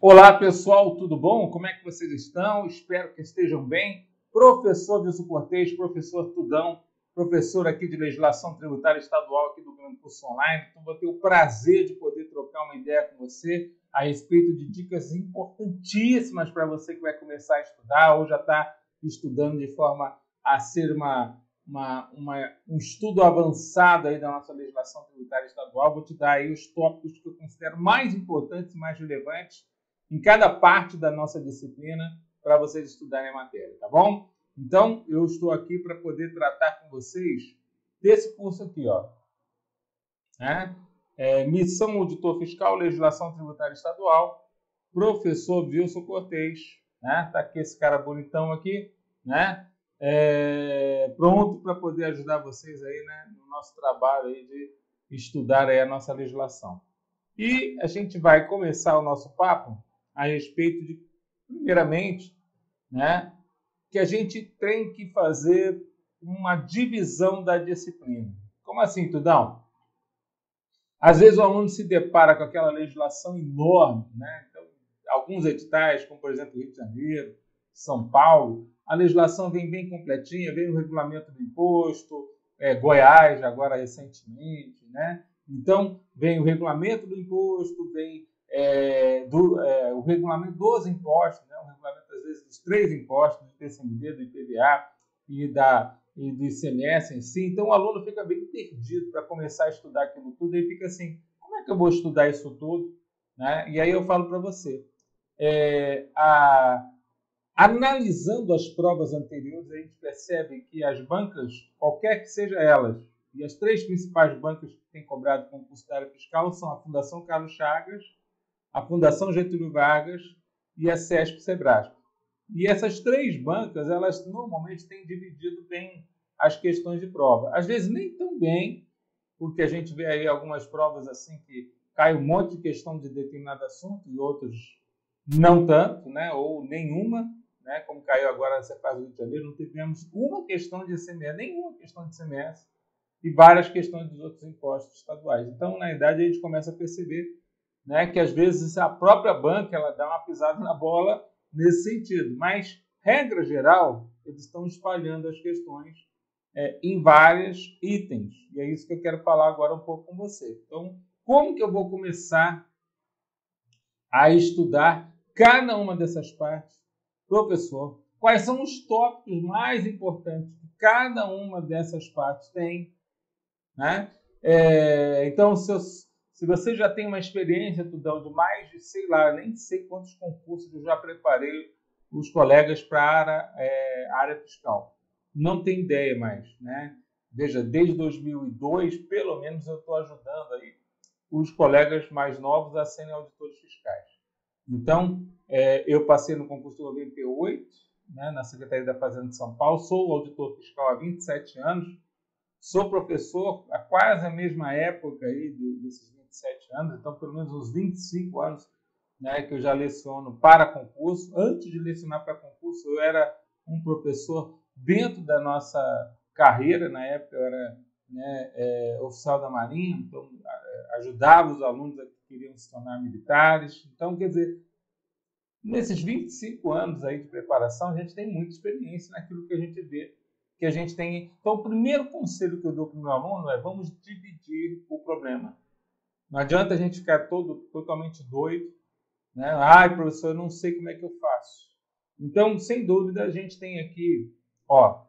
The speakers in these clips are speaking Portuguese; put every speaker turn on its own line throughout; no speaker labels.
Olá pessoal, tudo bom? Como é que vocês estão? Espero que estejam bem. Professor Wilson Cortez, professor Tudão, professor aqui de Legislação Tributária Estadual aqui do Grande Curso Online. Então vou ter o prazer de poder trocar uma ideia com você a respeito de dicas importantíssimas para você que vai começar a estudar ou já está estudando de forma a ser um estudo avançado aí da nossa legislação tributária estadual. Vou te dar aí os tópicos que eu considero mais importantes e mais relevantes em cada parte da nossa disciplina para vocês estudarem a matéria, tá bom? Então, eu estou aqui para poder tratar com vocês desse curso aqui, ó. Missão Auditor Fiscal, Legislação Tributária Estadual, professor Wilson Cortez, né? Tá aqui esse cara bonitão aqui, né? Pronto para poder ajudar vocês aí, né, no nosso trabalho aí de estudar aí a nossa legislação. E a gente vai começar o nosso papo a respeito de, primeiramente, né, que a gente tem que fazer uma divisão da disciplina. Como assim, Tudão? Às vezes o aluno se depara com aquela legislação enorme, né? Então, alguns editais, como por exemplo Rio de Janeiro, São Paulo, a legislação vem bem completinha, vem o regulamento do imposto, Goiás agora recentemente, né? Então, vem o regulamento do imposto, vem o regulamento dos impostos, né? O regulamento, às vezes, dos 3 impostos, do IPCMD, do IPVA e do ICMS em si. Então, o aluno fica bem perdido para começar a estudar aquilo tudo. Ele fica assim, como é que eu vou estudar isso tudo? Né? E aí eu falo para você, analisando as provas anteriores, a gente percebe que as bancas, qualquer que seja elas, e as 3 principais bancas que têm cobrado concurso da área fiscal são a Fundação Carlos Chagas, a Fundação Getúlio Vargas e a CESP-Sebrasp. E essas 3 bancas, elas normalmente têm dividido bem as questões de prova. Às vezes nem tão bem, porque a gente vê aí algumas provas assim que cai um monte de questão de determinado assunto e outros não tanto, né? Ou nenhuma, né? Como caiu agora nessa fase do Rio de Janeiro, não tivemos uma questão de ICMS, nenhuma questão de ICMS e várias questões dos outros impostos estaduais. Então, na verdade, a gente começa a perceber, né, que às vezes a própria banca ela dá uma pisada na bola nesse sentido. Mas, regra geral, eles estão espalhando as questões em vários itens. E é isso que eu quero falar agora um pouco com você. Então, como que eu vou começar a estudar cada uma dessas partes? Professor, quais são os tópicos mais importantes que cada uma dessas partes tem? Né? Então, se você já tem uma experiência, Tudão, de mais de, sei lá, nem sei quantos concursos eu já preparei os colegas para a área fiscal. Não tem ideia mais, né? Veja, desde 2002, pelo menos, eu estou ajudando aí os colegas mais novos a serem auditores fiscais. Então, eu passei no concurso de 98, né, na Secretaria da Fazenda de São Paulo, sou auditor fiscal há 27 anos, sou professor há quase a mesma época aí desses 27 anos, então pelo menos uns 25 anos, né, que eu já leciono para concurso. Antes de lecionar para concurso, eu era um professor dentro da nossa carreira. Na época eu era, né, oficial da Marinha, então ajudava os alunos que queriam se tornar militares. Então, quer dizer, nesses 25 anos aí de preparação, a gente tem muita experiência naquilo que a gente vê, que a gente tem. Então, o primeiro conselho que eu dou para o meu aluno é: vamos dividir o problema. Não adianta a gente ficar totalmente doido, né? Ai, professor, eu não sei como é que eu faço. Então, sem dúvida, a gente tem aqui, ó,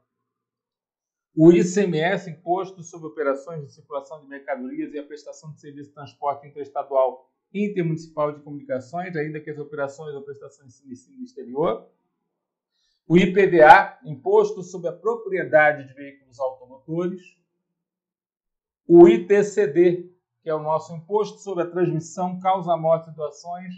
o ICMS, Imposto sobre Operações de Circulação de Mercadorias e a Prestação de Serviço de Transporte Interestadual e Intermunicipal de Comunicações, ainda que as operações ou prestações se iniciem no exterior. O IPVA, Imposto sobre a Propriedade de Veículos Automotores. O ITCD, que é o nosso Imposto sobre a Transmissão, Causa, Morte e Doações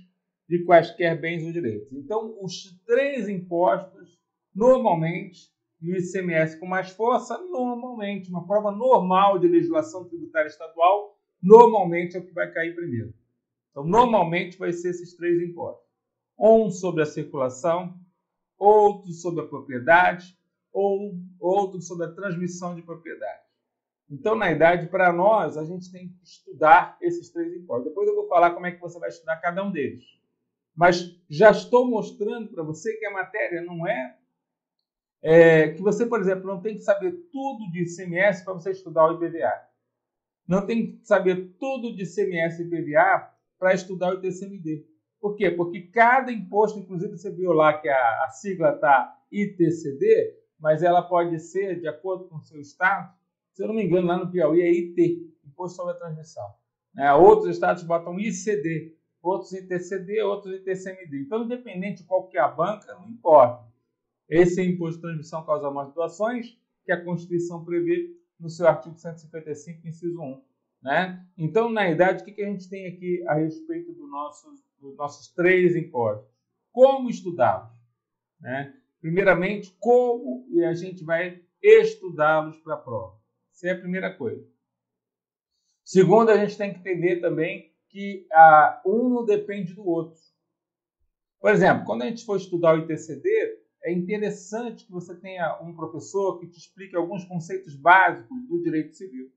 de quaisquer bens ou direitos. Então, os 3 impostos, normalmente, e o ICMS com mais força, normalmente, uma prova normal de legislação tributária estadual, normalmente é o que vai cair primeiro. Então, normalmente vai ser esses 3 impostos. Um sobre a circulação, outro sobre a propriedade, ou outro sobre a transmissão de propriedade. Então, na verdade, para nós, a gente tem que estudar esses 3 impostos. Depois eu vou falar como é que você vai estudar cada um deles. Mas já estou mostrando para você que a matéria não que você, por exemplo, não tem que saber tudo de ICMS para você estudar o IPVA. Não tem que saber tudo de ICMS e IPVA para estudar o ITCMD. Por quê? Porque cada imposto, inclusive você viu lá que a sigla está ITCD, mas ela pode ser, de acordo com o seu estado, se eu não me engano, lá no Piauí é IT, Imposto sobre a Transmissão. Outros estados botam ICD, outros ITCD, outros ITCMD. Então, independente de qual que é a banca, não importa. Esse é o Imposto de Transmissão Causa Morte e Doações, que a Constituição prevê no seu artigo 155, inciso 1. Então, na verdade, o que a gente tem aqui a respeito dos nossos 3 impostos? Como estudá-los? Primeiramente, como a gente vai estudá-los para a prova? Essa é a primeira coisa. Segundo, a gente tem que entender também que um não depende do outro. Por exemplo, quando a gente for estudar o ITCD, é interessante que você tenha um professor que te explique alguns conceitos básicos do direito civil.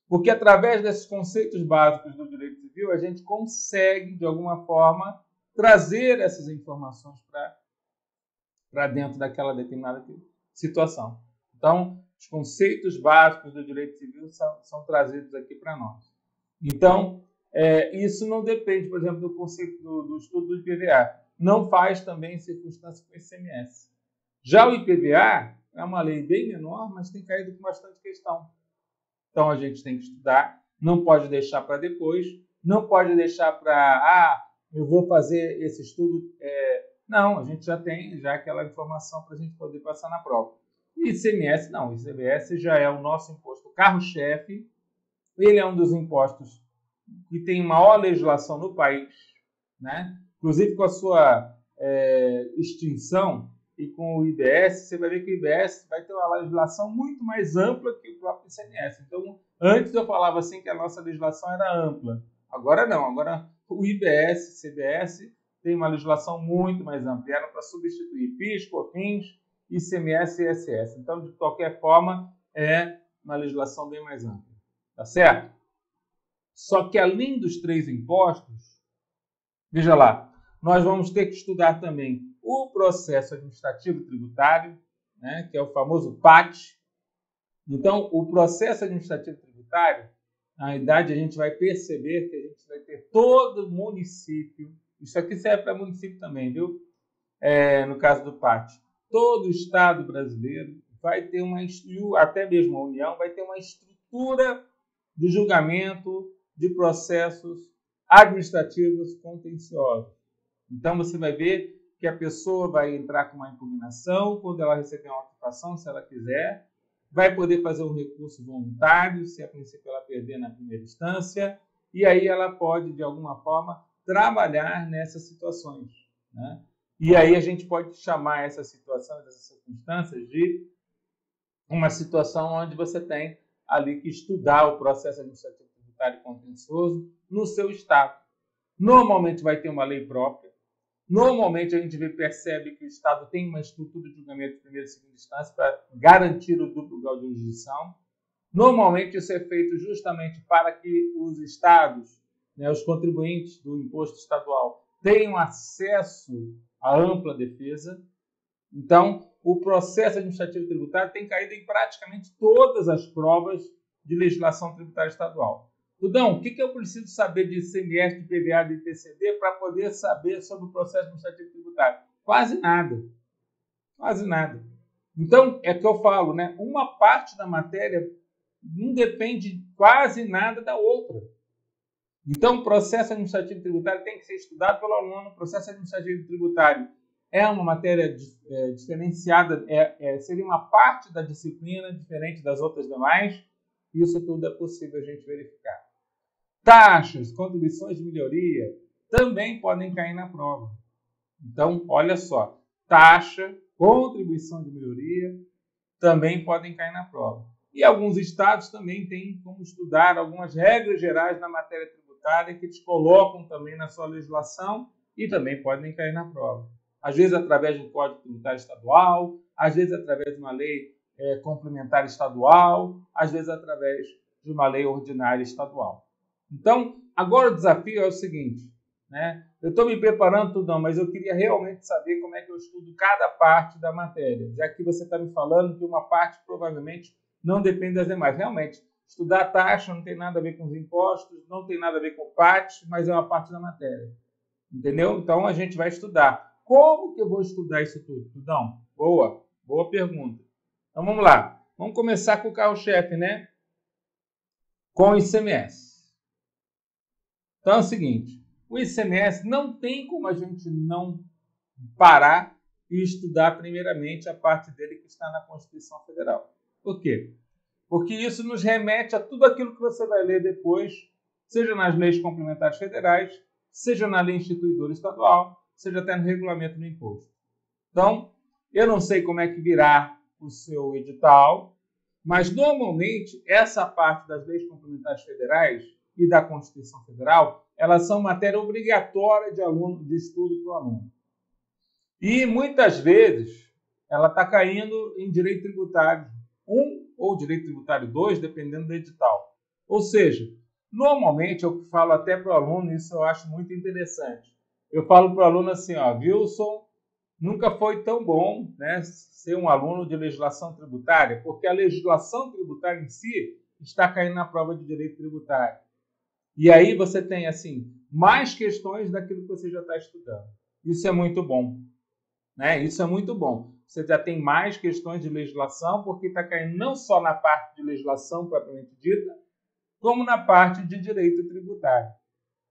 Porque através desses conceitos básicos do direito civil, a gente consegue, de alguma forma, trazer essas informações para dentro daquela determinada situação. Então, os conceitos básicos do direito civil são trazidos aqui para nós. Então, isso não depende, por exemplo, do conceito do estudo do IPVA. Não faz também circunstância com o ICMS. Já o IPVA é uma lei bem menor, mas tem caído com bastante questão. Então, a gente tem que estudar, não pode deixar para depois, não pode deixar para, eu vou fazer esse estudo. Não, a gente já tem aquela informação para a gente poder passar na prova. E ICMS, não, o ICMS já é o nosso imposto carro-chefe, ele é um dos impostos que tem maior legislação no país, Inclusive com a sua extinção e com o IBS, você vai ver que o IBS vai ter uma legislação muito mais ampla que o próprio ICMS. Então, antes eu falava assim que a nossa legislação era ampla. Agora não, agora o IBS, CBS, tem uma legislação muito mais ampla. Era para substituir PIS, COFINS, ICMS e ISS. Então, de qualquer forma, é uma legislação bem mais ampla. Tá certo? Só que além dos 3 impostos, veja lá, nós vamos ter que estudar também o processo administrativo tributário, que é o famoso PAT. Então, o processo administrativo tributário, na verdade, a gente vai perceber que a gente vai ter todo município, isso aqui serve para município também, viu? No caso do PAT, todo o Estado brasileiro vai ter até mesmo a União, vai ter uma estrutura de julgamento de processos administrativos contenciosos. Então, você vai ver que a pessoa vai entrar com uma impugnação quando ela receber uma ocupação, se ela quiser, vai poder fazer um recurso voluntário, se a princípio ela perder na primeira instância, e aí ela pode, de alguma forma, trabalhar nessas situações. E aí a gente pode chamar essa situação, essas circunstâncias, de uma situação onde você tem ali que estudar o processo administrativo tributário contencioso no seu estado. Normalmente vai ter uma lei própria. Normalmente a gente percebe que o Estado tem uma estrutura de julgamento de primeira e segunda instância para garantir o duplo grau de jurisdição. Normalmente isso é feito justamente para que os estados, os contribuintes do imposto estadual, tenham acesso à ampla defesa. Então, o processo administrativo tributário tem caído em praticamente todas as provas de legislação tributária estadual. Dudão, o que eu preciso saber de ICMS, de IPVA, de ITCD para poder saber sobre o processo administrativo tributário? Quase nada. Quase nada. Então, é que eu falo, uma parte da matéria não depende quase nada da outra. Então, o processo administrativo tributário tem que ser estudado pelo aluno. O processo administrativo tributário é uma matéria diferenciada, seria uma parte da disciplina diferente das outras demais. Isso tudo é possível a gente verificar. Taxas, contribuições de melhoria também podem cair na prova. Então, olha só, taxa, contribuição de melhoria também podem cair na prova. E alguns estados também têm como estudar algumas regras gerais na matéria tributária que eles colocam também na sua legislação e também podem cair na prova. Às vezes através do Código Tributário Estadual, às vezes através de uma lei complementar estadual, às vezes através de uma lei ordinária estadual. Então, agora o desafio é o seguinte, eu estou me preparando tudo, não, mas eu queria realmente saber como é que eu estudo cada parte da matéria, já que você está me falando que uma parte provavelmente não depende das demais. Realmente, estudar taxa não tem nada a ver com os impostos, não tem nada a ver com o PAT, mas é uma parte da matéria. Entendeu? Então, a gente vai estudar. Como que eu vou estudar isso tudo? Tudão? Boa pergunta. Então, vamos lá. Vamos começar com o carro-chefe, né? Com o ICMS. Então, é o seguinte. O ICMS não tem como a gente não parar e estudar primeiramente a parte dele que está na Constituição Federal. Por quê? Porque isso nos remete a tudo aquilo que você vai ler depois, seja nas leis complementares federais, seja na lei instituidora estadual, seja até no regulamento do imposto. Então, eu não sei como é que virá o seu edital, mas normalmente essa parte das leis complementares federais e da Constituição Federal, elas são matéria obrigatória de estudo para o aluno. E muitas vezes ela está caindo em direito tributário 1 ou direito tributário 2, dependendo do edital. Ou seja, normalmente eu falo até para o aluno, isso eu acho muito interessante. Eu falo para o aluno assim, ó, Wilson, nunca foi tão bom, né, ser um aluno de legislação tributária, porque a legislação tributária em si está caindo na prova de direito tributário. E aí você tem, assim, mais questões daquilo que você já está estudando. Isso é muito bom. Né? Isso é muito bom. Você já tem mais questões de legislação, porque está caindo não só na parte de legislação propriamente dita, como na parte de direito tributário.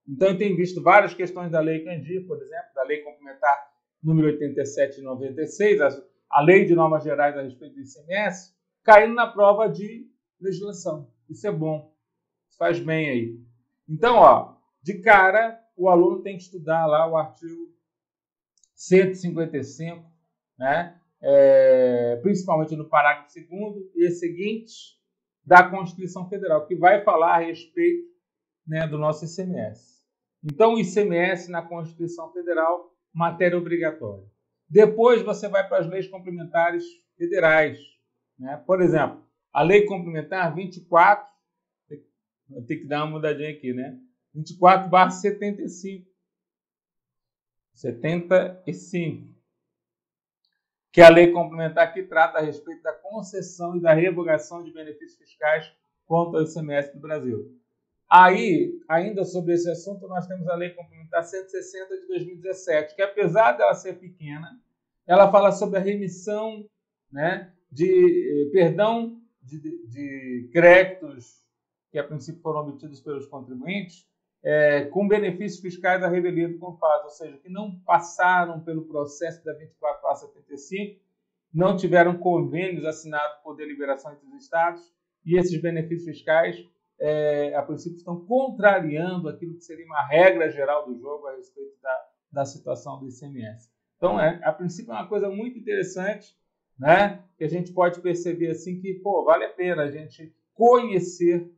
Então, eu tenho visto várias questões da Lei Candir, por exemplo, da Lei Complementar número 87 de 96, a Lei de Normas Gerais a respeito do ICMS, caindo na prova de legislação. Isso é bom. Isso faz bem aí. Então, ó, de cara, o aluno tem que estudar lá o artigo 155, né? Principalmente no parágrafo 2º e seguintes da Constituição Federal, que vai falar a respeito, né, do nosso ICMS. Então, o ICMS na Constituição Federal, matéria obrigatória. Depois você vai para as leis complementares federais. Né? Por exemplo, a Lei Complementar 24, vou ter que dar uma mudadinha aqui, né? 24/75. 75, que é a lei complementar que trata a respeito da concessão e da revogação de benefícios fiscais quanto ao ICMS do Brasil. Aí, ainda sobre esse assunto, nós temos a lei complementar 160 de 2017, que apesar dela ser pequena, ela fala sobre a remissão, né, de créditos que a princípio foram obtidos pelos contribuintes, com benefícios fiscais da revelia do CONFAS, ou seja, que não passaram pelo processo da 24/75, não tiveram convênios assinados por deliberação entre os estados, e esses benefícios fiscais, a princípio, estão contrariando aquilo que seria uma regra geral do jogo a respeito da situação do ICMS. Então, a princípio, é uma coisa muito interessante, né, que a gente pode perceber assim que, vale a pena a gente conhecer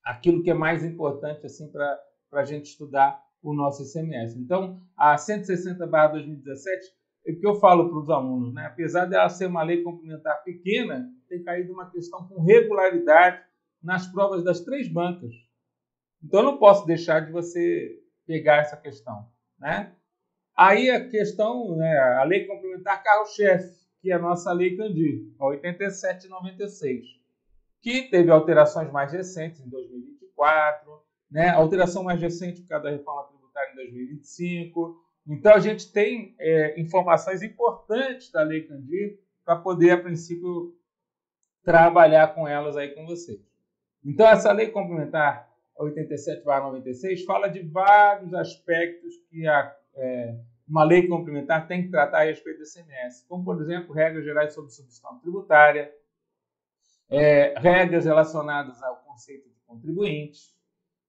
aquilo que é mais importante assim, para a gente estudar o nosso ICMS. Então, a 160/2017, é o que eu falo para os alunos, né? Apesar dela ser uma lei complementar pequena, tem caído uma questão com regularidade nas provas das 3 bancas. Então, eu não posso deixar de você pegar essa questão. Né? Aí a questão, né, a lei complementar carro-chefe, que é a nossa lei Candir, a 87/96. Que teve alterações mais recentes em 2024, né? Alteração mais recente por causa da reforma tributária em 2025. Então, a gente tem informações importantes da Lei Candir para poder, a princípio, trabalhar com elas aí com vocês. Então, essa Lei Complementar 87/96 fala de vários aspectos que uma lei complementar tem que tratar a respeito do ICMS, como, por exemplo, regras gerais sobre substituição tributária, regras relacionadas ao conceito de contribuinte,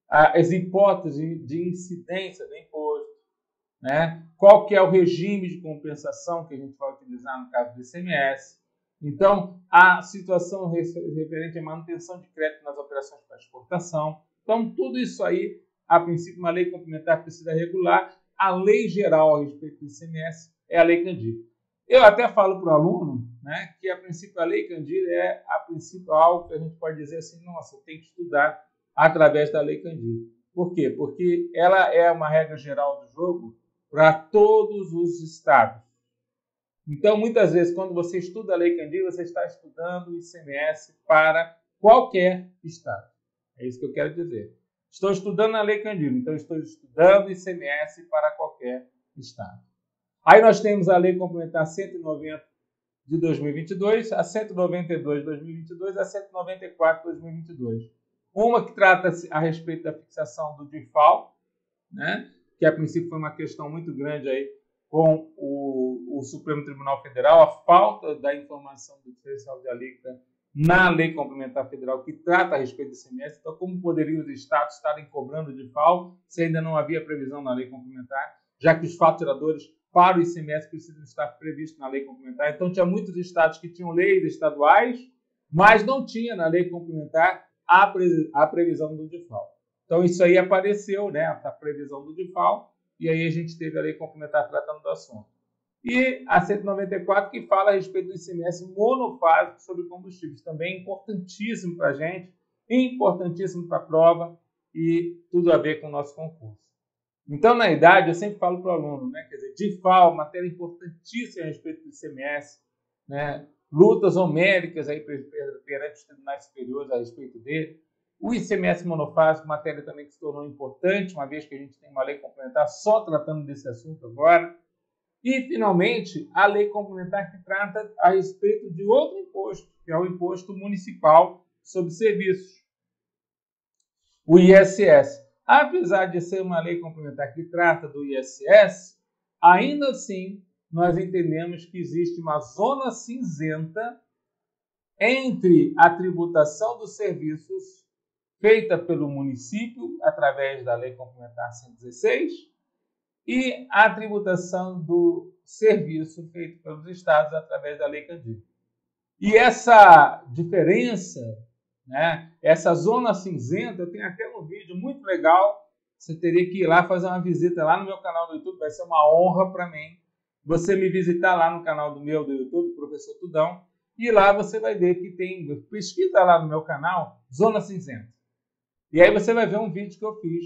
as hipóteses de incidência do imposto, né? Qual que é o regime de compensação que a gente vai utilizar no caso do ICMS. Então, a situação referente à manutenção de crédito nas operações para exportação. Então, tudo isso aí, a princípio, uma lei complementar precisa regular. A lei geral a respeito do ICMS é a Lei Candir. Eu até falo para o aluno, né, que a princípio a Lei Candir a princípio algo que a gente pode dizer assim, nossa, tem que estudar através da Lei Candir. Por quê? Porque ela é uma regra geral do jogo para todos os estados. Então, muitas vezes, quando você estuda a Lei Candir, você está estudando o ICMS para qualquer estado. É isso que eu quero dizer. Estou estudando a Lei Candir, então estou estudando o ICMS para qualquer estado. Aí nós temos a Lei Complementar 190 de 2022, a 192 de 2022 e a 194 de 2022. Uma que trata a respeito da fixação do DIFAL, né? Que a princípio foi uma questão muito grande aí com o Supremo Tribunal Federal, a falta da informação do diferencial de alíquota na Lei Complementar Federal que trata a respeito do ICMS. Então, como poderiam os estados estarem cobrando DIFAL se ainda não havia previsão na Lei Complementar, já que os faturadores para o ICMS precisam estar previstos na Lei Complementar. Então, tinha muitos estados que tinham leis estaduais, mas não tinha na Lei Complementar a previsão do DIFAL. Então, isso aí apareceu, né, a previsão do DIFAL, e aí a gente teve a Lei Complementar tratando do assunto. E a 194, que fala a respeito do ICMS monofásico sobre combustíveis, também importantíssimo para a gente, importantíssimo para a prova e tudo a ver com o nosso concurso. Então, na idade, eu sempre falo para o aluno, né, quer dizer, DIFAL, matéria importantíssima a respeito do ICMS, né, lutas homéricas aí perante os tribunais superiores a respeito dele. O ICMS monofásico, matéria também que se tornou importante, uma vez que a gente tem uma lei complementar só tratando desse assunto agora. E, finalmente, a lei complementar que trata a respeito de outro imposto, que é o Imposto Municipal sobre Serviços, o ISS. Apesar de ser uma lei complementar que trata do ISS, ainda assim, nós entendemos que existe uma zona cinzenta entre a tributação dos serviços feita pelo município, através da Lei Complementar 116, e a tributação do serviço feito pelos estados através da Lei Candir. E essa diferença, né, essa zona cinzenta, eu tenho até um vídeo muito legal, você teria que ir lá fazer uma visita lá no meu canal do YouTube, vai ser uma honra para mim você me visitar lá no canal do YouTube, Professor Tudão, e lá você vai ver que tem, pesquisa lá no meu canal, Zona Cinzenta. E aí você vai ver um vídeo que eu fiz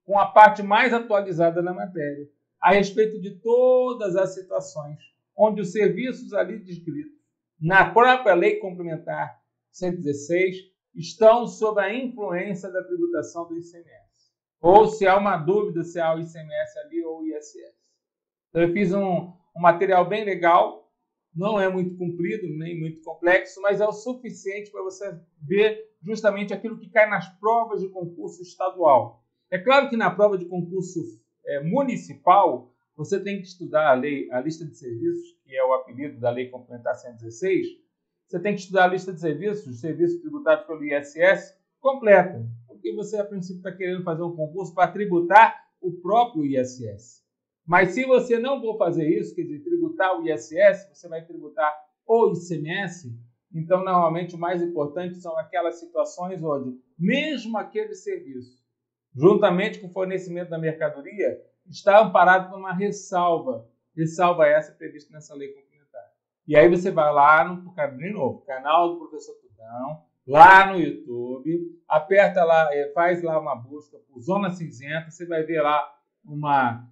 com a parte mais atualizada da matéria, a respeito de todas as situações onde os serviços ali descritos na própria Lei Complementar 116 estão sob a influência da tributação do ICMS. Ou se há uma dúvida se há o ICMS ali ou o ISS. Então eu fiz um material bem legal, não é muito comprido, nem muito complexo, mas é o suficiente para você ver justamente aquilo que cai nas provas de concurso estadual. É claro que na prova de concurso municipal, você tem que estudar a lista de serviços, que é o apelido da Lei Complementar 116. Você tem que estudar a lista de serviços tributados pelo ISS, completa, porque você, a princípio, está querendo fazer um concurso para tributar o próprio ISS. Mas se você não for fazer isso, quer dizer, tributar o ISS, você vai tributar o ICMS. Então, normalmente, o mais importante são aquelas situações onde, mesmo aquele serviço, juntamente com o fornecimento da mercadoria, está amparado por uma ressalva. Ressalva essa prevista nessa lei complementar. E aí você vai lá de novo, canal do Professor Tudão, lá no YouTube, aperta lá, faz lá uma busca por Zona Cinzenta, você vai ver lá uma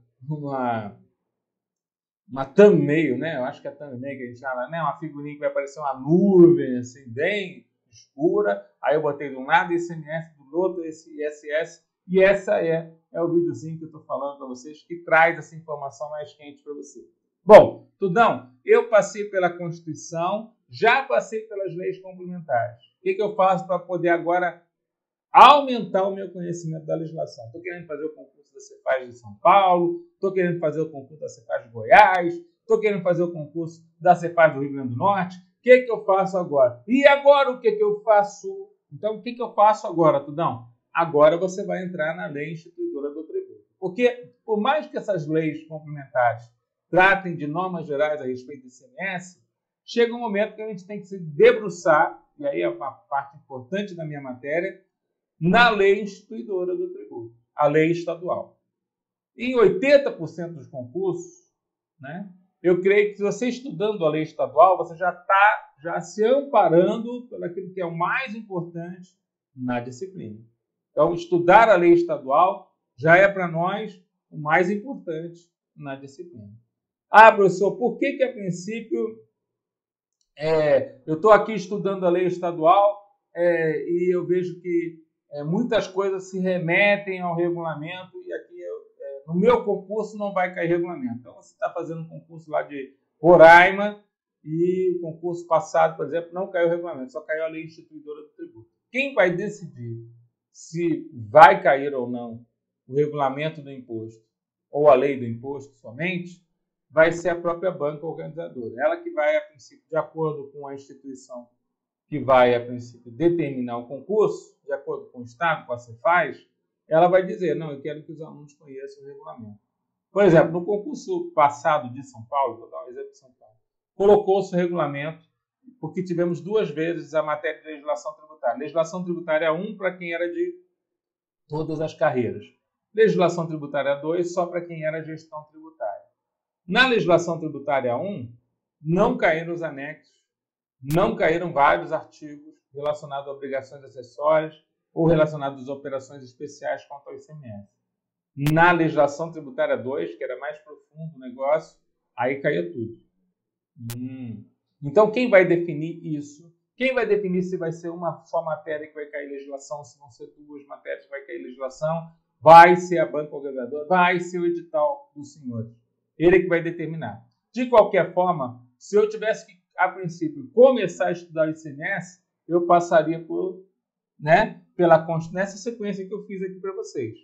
thumbnail, né? Eu acho que é thumbnail que a gente fala, né? Uma figurinha que vai aparecer uma nuvem, assim, bem escura. Aí eu botei de um lado ICMS, do outro esse ISS. E essa é o videozinho que eu estou falando para vocês, que traz essa informação mais quente para você. Bom, Tudão, eu passei pela Constituição, já passei pelas leis complementares. O que eu faço para poder agora aumentar o meu conhecimento da legislação? Estou querendo fazer o concurso da Cefaz de São Paulo, estou querendo fazer o concurso da Cefaz de Goiás, estou querendo fazer o concurso da Cefaz do Rio Grande do Norte. O que eu faço agora? E agora o que eu faço? Então, o que eu faço agora, Tudão? Agora você vai entrar na lei instituidora do tributo. Porque, por mais que essas leis complementares tratem de normas gerais a respeito do ICMS, chega um momento que a gente tem que se debruçar, e aí é uma parte importante da minha matéria, na lei instituidora do tributo, a lei estadual. Em 80% dos concursos, né, eu creio que você estudando a lei estadual, você já está se amparando pelo aquilo que é o mais importante na disciplina. Então, estudar a lei estadual já é para nós o mais importante na disciplina. Ah, professor, por que a princípio eu estou aqui estudando a lei estadual e eu vejo que muitas coisas se remetem ao regulamento e aqui no meu concurso não vai cair regulamento. Então, você está fazendo um concurso lá de Roraima e o concurso passado, por exemplo, não caiu o regulamento, só caiu a lei instituidora do tributo. Quem vai decidir se vai cair ou não o regulamento do imposto ou a lei do imposto somente, vai ser a própria banca organizadora. Ela que vai, a princípio, de acordo com a instituição que vai, a princípio, determinar o concurso, de acordo com o Estado, com a Cefaz, ela vai dizer, não, eu quero que os alunos conheçam o regulamento. Por exemplo, no concurso passado de São Paulo, vou dar um exemplo de São Paulo, colocou-se o regulamento, porque tivemos 2 vezes a matéria de legislação tributária. Legislação tributária 1 para quem era de todas as carreiras. Legislação tributária 2 só para quem era gestão tributária. Na legislação tributária 1, não caíram os anexos, não caíram vários artigos relacionados a obrigações acessórias ou relacionados a operações especiais quanto ao ICMS. Na legislação tributária 2, que era mais profundo o negócio, aí caía tudo. Então, quem vai definir isso? Quem vai definir se vai ser uma só matéria que vai cair legislação, se vão ser 2 matérias que vai cair legislação? Vai ser a banca organizadora, vai ser o edital dos senhores. Ele que vai determinar. De qualquer forma, se eu tivesse que, a princípio, começar a estudar o ICMS, eu passaria nessa sequência que eu fiz aqui para vocês.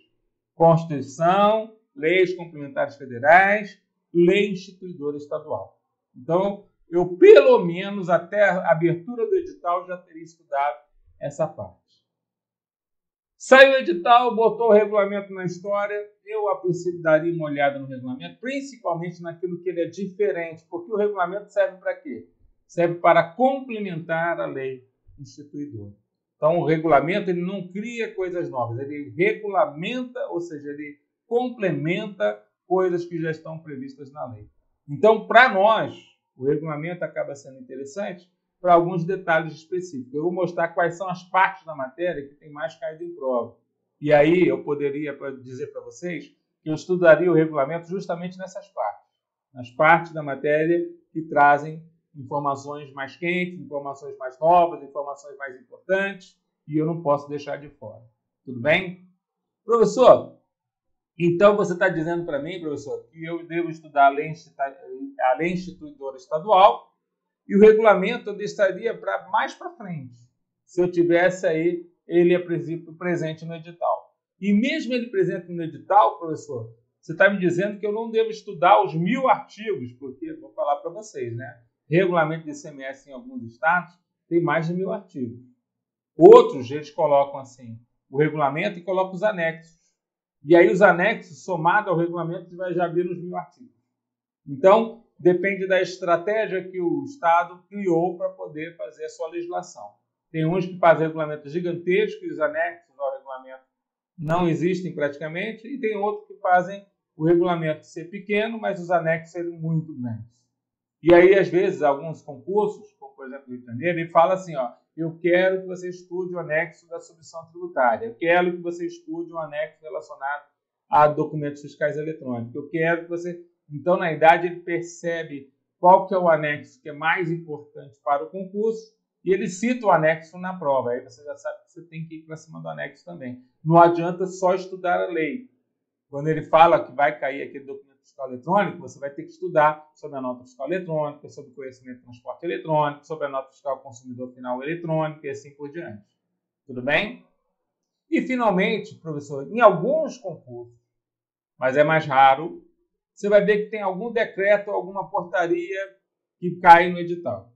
Constituição, leis complementares federais, lei instituidora estadual. Então, eu, pelo menos, até a abertura do edital, já teria estudado essa parte. Saiu o edital, botou o regulamento na história, eu, a princípio, daria uma olhada no regulamento, principalmente naquilo que ele é diferente, porque o regulamento serve para quê? Serve para complementar a lei instituidora. Então, o regulamento ele não cria coisas novas, ele regulamenta, ou seja, ele complementa coisas que já estão previstas na lei. Então, para nós, o regulamento acaba sendo interessante para alguns detalhes específicos. Eu vou mostrar quais são as partes da matéria que tem mais caído em prova. E aí eu poderia dizer para vocês que eu estudaria o regulamento justamente nessas partes. Nas partes da matéria que trazem informações mais quentes, informações mais novas, informações mais importantes, e eu não posso deixar de fora. Tudo bem? Professor, então você está dizendo para mim, professor, que eu devo estudar a lei instituidora estadual e o regulamento eu deixaria mais para frente, se eu tivesse aí ele, a princípio, presente no edital. E mesmo ele presente no edital, professor, você está me dizendo que eu não devo estudar os 1000 artigos, porque, vou falar para vocês, né? Regulamento de ICMS em alguns estados tem mais de 1000 artigos. Outros, eles colocam assim, o regulamento e colocam os anexos. E aí os anexos, somados ao regulamento, vai já vir nos 1000 artigos. Então, depende da estratégia que o Estado criou para poder fazer a sua legislação. Tem uns que fazem regulamentos gigantescos e os anexos ao regulamento não existem praticamente, e tem outros que fazem o regulamento ser pequeno, mas os anexos serem muito grandes. E aí, às vezes, alguns concursos, como por exemplo o Rio de Janeiro, ele fala assim, ó, eu quero que você estude o anexo da submissão tributária, eu quero que você estude o anexo relacionado a documentos fiscais eletrônicos, eu quero que você... Então, na idade, ele percebe qual que é o anexo que é mais importante para o concurso e ele cita o anexo na prova. Aí você já sabe que você tem que ir para cima do anexo também. Não adianta só estudar a lei. Quando ele fala que vai cair aquele documento fiscal eletrônico, você vai ter que estudar sobre a nota fiscal eletrônica, sobre o conhecimento do transporte eletrônico, sobre a nota fiscal consumidor final eletrônico e assim por diante. Tudo bem? E, finalmente, professor, em alguns concursos, mas é mais raro, você vai ver que tem algum decreto, alguma portaria que cai no edital.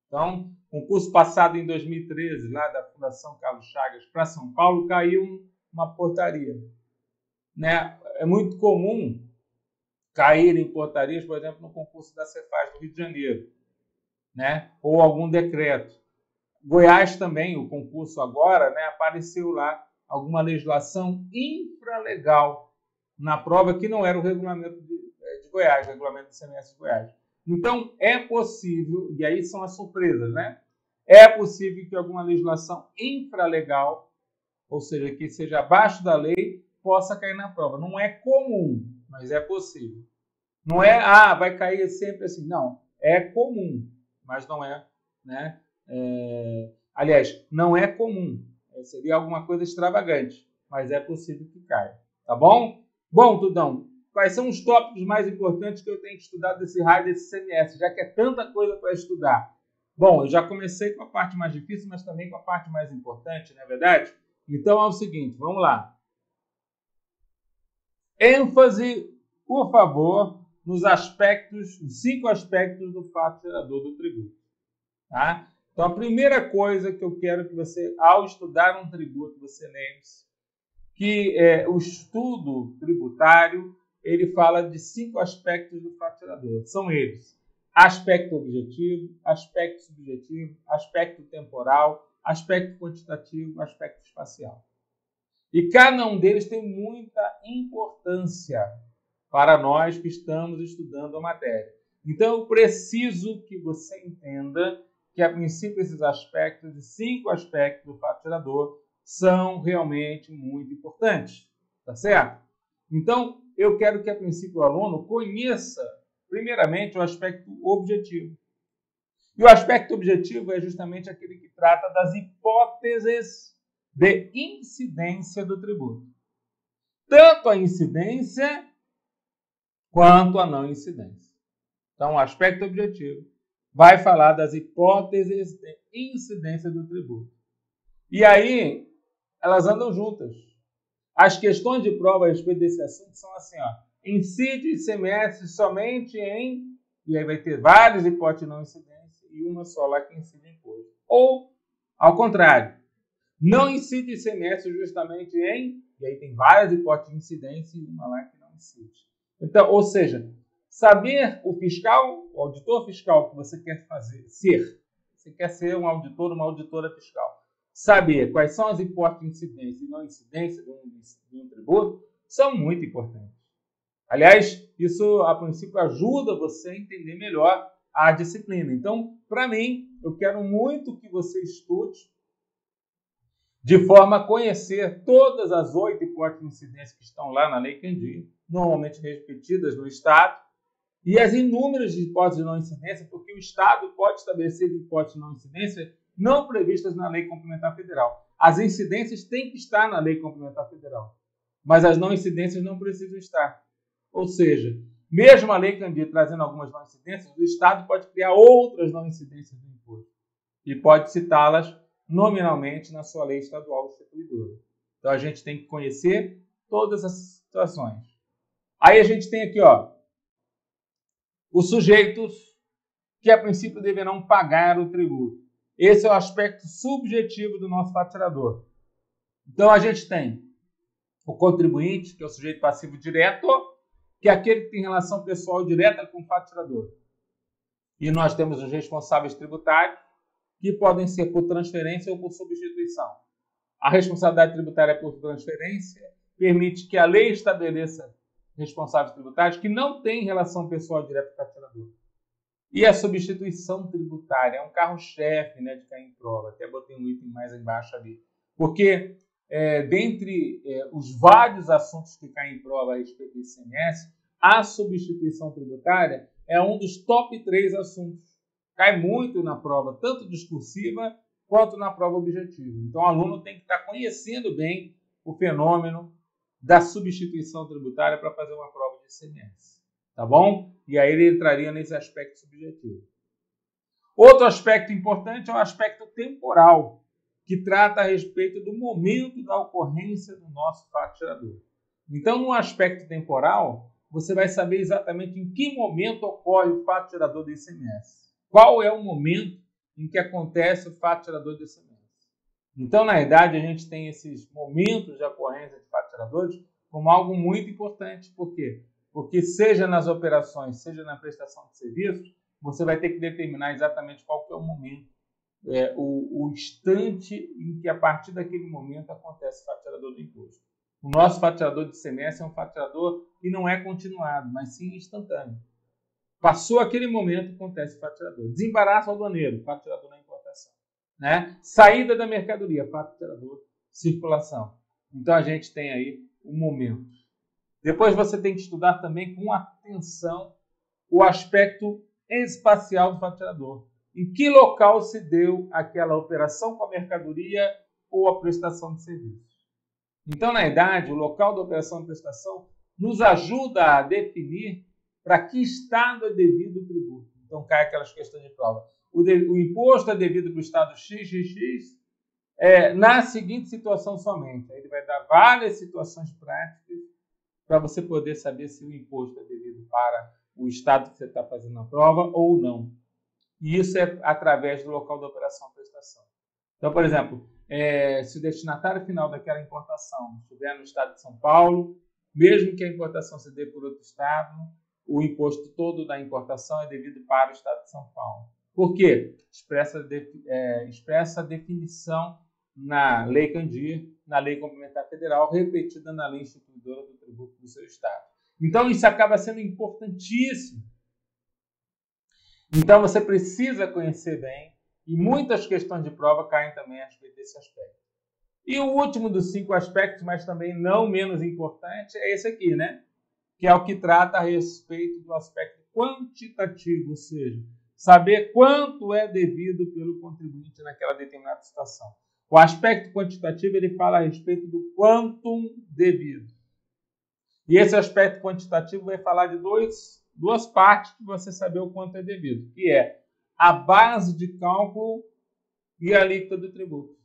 Então, concurso passado em 2013, lá da Fundação Carlos Chagas para São Paulo, caiu uma portaria. Né? É muito comum cair em portarias, por exemplo, no concurso da Cefaz do Rio de Janeiro, né? Ou algum decreto. Goiás também, o concurso agora, né, apareceu lá alguma legislação infralegal na prova que não era o regulamento de Goiás, o regulamento do ICMS de Goiás. Então, é possível, e aí são as surpresas, né? É possível que alguma legislação infralegal ou seja, que seja abaixo da lei, possa cair na prova. Não é comum, mas é possível. Não é, vai cair sempre assim. Não, é comum, mas não é, né? Aliás, não é comum. Seria alguma coisa extravagante, mas é possível que caia. Tá bom? Bom, Tudão, quais são os tópicos mais importantes que eu tenho que estudar desse raio desse CMS, já que é tanta coisa para estudar? Bom, eu já comecei com a parte mais difícil, mas também com a parte mais importante, não é verdade? Então é o seguinte, vamos lá. ênfase, por favor, nos aspectos, os 5 aspectos do fato gerador do tributo. Tá? Então, a primeira coisa que eu quero que você, ao estudar um tributo, você lembre-se que o estudo tributário, ele fala de 5 aspectos do fato gerador. São eles: aspecto objetivo, aspecto subjetivo, aspecto temporal, aspecto quantitativo, aspecto espacial. E cada um deles tem muita importância para nós que estamos estudando a matéria. Então, eu preciso que você entenda que, a princípio, esses aspectos, os 5 aspectos do fato gerador, são realmente muito importantes. Tá certo? Então, eu quero que, a princípio, o aluno conheça, primeiramente, o aspecto objetivo. E o aspecto objetivo é justamente aquele que trata das hipóteses de incidência do tributo. Tanto a incidência quanto a não incidência. Então, o aspecto objetivo vai falar das hipóteses de incidência do tributo. E aí, elas andam juntas. As questões de prova a respeito desse assunto são assim, incide ICMS somente em... E aí vai ter várias hipóteses de não incidência e uma só lá que incide imposto. Ou, ao contrário, não incide ICMS justamente em... E aí tem várias hipóteses de incidência e uma lá que não incide. Então, ou seja, saber o fiscal, o auditor fiscal que você quer ser. Você quer ser um auditor, uma auditora fiscal. Saber quais são as hipóteses de incidência e não incidência de um tributo são muito importantes. Aliás, isso, a princípio, ajuda você a entender melhor a disciplina. Então, para mim, eu quero muito que você estude de forma a conhecer todas as 8 hipóteses de incidência que estão lá na Lei Candir, normalmente repetidas no Estado, e as inúmeras hipóteses de não incidência, porque o Estado pode estabelecer hipóteses de não incidência não previstas na Lei Complementar Federal. As incidências têm que estar na Lei Complementar Federal, mas as não incidências não precisam estar. Ou seja, mesmo a Lei Candir trazendo algumas não incidências, o Estado pode criar outras não incidências do imposto e pode citá-las nominalmente na sua lei estadual instituidora. Então, a gente tem que conhecer todas as situações. Aí a gente tem aqui, os sujeitos que, a princípio, deverão pagar o tributo. Esse é o aspecto subjetivo do nosso fato gerador. Então, a gente tem o contribuinte, que é o sujeito passivo direto, que é aquele que tem relação pessoal direta com o fato gerador. E nós temos os responsáveis tributários, que podem ser por transferência ou por substituição. A responsabilidade tributária por transferência permite que a lei estabeleça responsáveis tributários que não têm relação pessoal direta com o fato gerador. E a substituição tributária é um carro-chefe, de cair em prova. Até botei um item mais embaixo ali. Porque, dentre os vários assuntos que caem em prova a respeito do ICMS, a substituição tributária é um dos top 3 assuntos. Cai muito na prova, tanto discursiva quanto na prova objetiva. Então, o aluno tem que estar conhecendo bem o fenômeno da substituição tributária para fazer uma prova de ICMS. Tá bom? E aí ele entraria nesse aspecto subjetivo. Outro aspecto importante é o aspecto temporal, que trata a respeito do momento da ocorrência do nosso fato gerador. Então, no aspecto temporal, você vai saber exatamente em que momento ocorre o fato gerador do ICMS. Qual é o momento em que acontece o fato gerador do ICMS. Então, na verdade, a gente tem esses momentos de ocorrência de fatos geradores como algo muito importante. Por quê? Porque seja nas operações, seja na prestação de serviços, você vai ter que determinar exatamente qual que é o momento, o instante em que, a partir daquele momento, acontece o fato gerador do imposto. O nosso fato gerador de ICMS é um fato gerador que não é continuado, mas sim instantâneo. Passou aquele momento, acontece o fato gerador. Desembaraço aduaneiro, fato gerador na importação. Saída da mercadoria, fato gerador circulação. Então a gente tem aí o momento. Depois você tem que estudar também com atenção o aspecto espacial do faturador. Em que local se deu aquela operação com a mercadoria ou a prestação de serviço. Então, na verdade, o local da operação e prestação nos ajuda a definir para que estado é devido o tributo. Então, cai aquelas questões de prova. O imposto é devido para o estado XXX na seguinte situação somente. Aí ele vai dar várias situações práticas para você poder saber se o imposto é devido para o estado que você está fazendo a prova ou não. E isso é através do local da operação e prestação. Então, por exemplo, se o destinatário final daquela importação estiver no estado de São Paulo, mesmo que a importação se dê por outro estado, o imposto todo da importação é devido para o estado de São Paulo. Por quê? Expressa a definição na Lei Candir, na Lei Complementar Federal, repetida na Lei Instituidora do Tributo do seu estado. Então, isso acaba sendo importantíssimo. Então, você precisa conhecer bem, e muitas questões de prova caem também a respeito desse aspecto. E o último dos 5 aspectos, mas também não menos importante, é esse aqui, né? Que é o que trata a respeito do aspecto quantitativo, ou seja, saber quanto é devido pelo contribuinte naquela determinada situação. O aspecto quantitativo, ele fala a respeito do quantum devido. E esse aspecto quantitativo vai falar de duas partes para você saber o quanto é devido, que é a base de cálculo e a alíquota do tributo.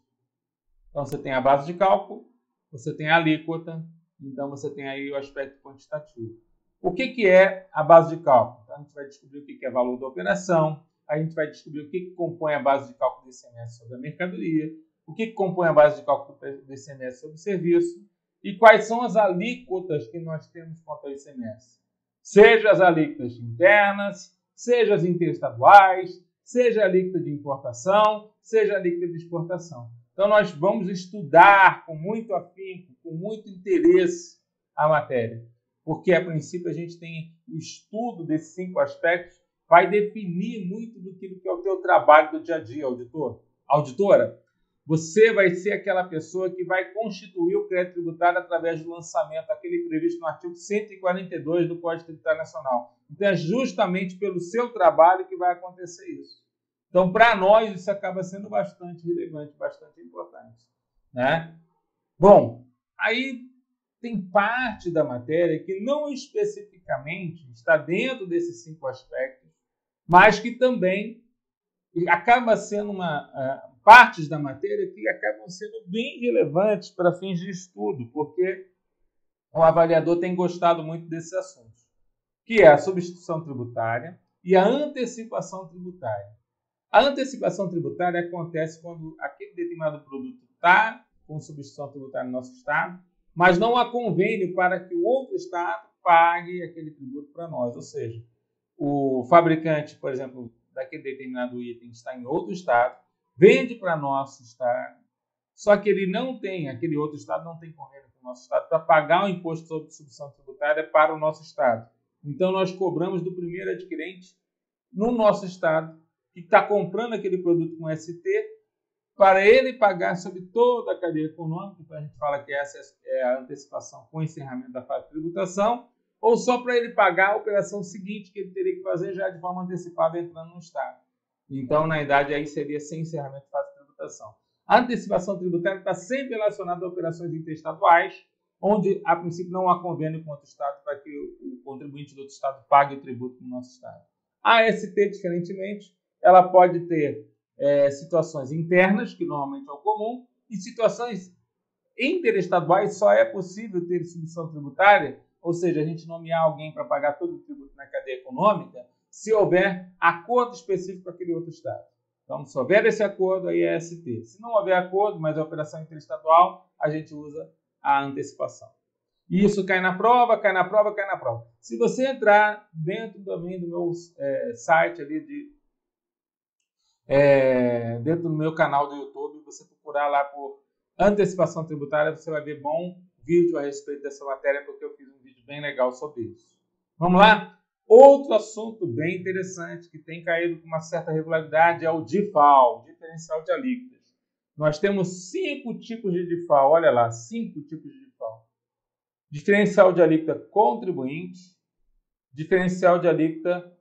Então, você tem a base de cálculo, você tem a alíquota, então você tem aí o aspecto quantitativo. O que é a base de cálculo? Então, a gente vai descobrir o que é valor da operação, a gente vai descobrir o que compõe a base de cálculo do ICMS sobre a mercadoria, o que compõe a base de cálculo do ICMS sobre o serviço e quais são as alíquotas que nós temos quanto ao ICMS. Seja as alíquotas internas, seja as interestaduais, seja a alíquota de importação, seja a alíquota de exportação. Então, nós vamos estudar com muito afinco, com muito interesse a matéria, porque, a princípio, a gente tem o estudo desses 5 aspectos, vai definir muito do que é o teu trabalho do dia a dia, auditor. Auditora, você vai ser aquela pessoa que vai constituir o crédito tributário através do lançamento, aquele previsto no artigo 142 do Código Tributário Nacional. Então, é justamente pelo seu trabalho que vai acontecer isso. Então, para nós, isso acaba sendo bastante relevante, bastante importante, né? Bom, aí tem parte da matéria que não especificamente está dentro desses 5 aspectos, mas que também acaba sendo partes da matéria que acabam sendo bem relevantes para fins de estudo, porque o avaliador tem gostado muito desses assuntos, que é a substituição tributária e a antecipação tributária. A antecipação tributária acontece quando aquele determinado produto está com substituição tributária no nosso estado, mas não há convênio para que o outro estado pague aquele tributo para nós. Ou seja, o fabricante, por exemplo, daquele determinado item está em outro estado, vende para nosso estado, só que ele não tem, aquele outro estado não tem convênio com o nosso estado para pagar o imposto sobre substituição tributária para o nosso estado. Então, nós cobramos do primeiro adquirente no nosso estado, que está comprando aquele produto com ST, para ele pagar sobre toda a cadeia econômica. Então, a gente fala que essa é a antecipação com o encerramento da fase de tributação, ou só para ele pagar a operação seguinte que ele teria que fazer já de forma antecipada entrando no estado. Então, na verdade, aí seria sem encerramento da fase de tributação. A antecipação tributária está sempre relacionada a operações interestaduais, onde, a princípio, não há convênio com outro estado para que o contribuinte do outro estado pague o tributo no nosso estado. A AST, diferentemente, ela pode ter situações internas, que normalmente é o comum, e situações interestaduais só é possível ter substituição tributária, ou seja, a gente nomear alguém para pagar todo o tributo na cadeia econômica, se houver acordo específico com aquele outro estado. Então, se houver esse acordo, aí é ST. Se não houver acordo, mas é operação interestadual, a gente usa a antecipação. E isso cai na prova, cai na prova, cai na prova. Se você entrar dentro também do meu site ali dentro do meu canal do YouTube, você procurar lá por antecipação tributária, você vai ver bom vídeo a respeito dessa matéria, porque eu fiz um vídeo bem legal sobre isso. Vamos lá? Outro assunto bem interessante que tem caído com uma certa regularidade é o DIFAL, Diferencial de Alíquotas. nós temos 5 tipos de DIFAL. Olha lá, 5 tipos de DIFAL. Diferencial de alíquota contribuinte, diferencial de alíquota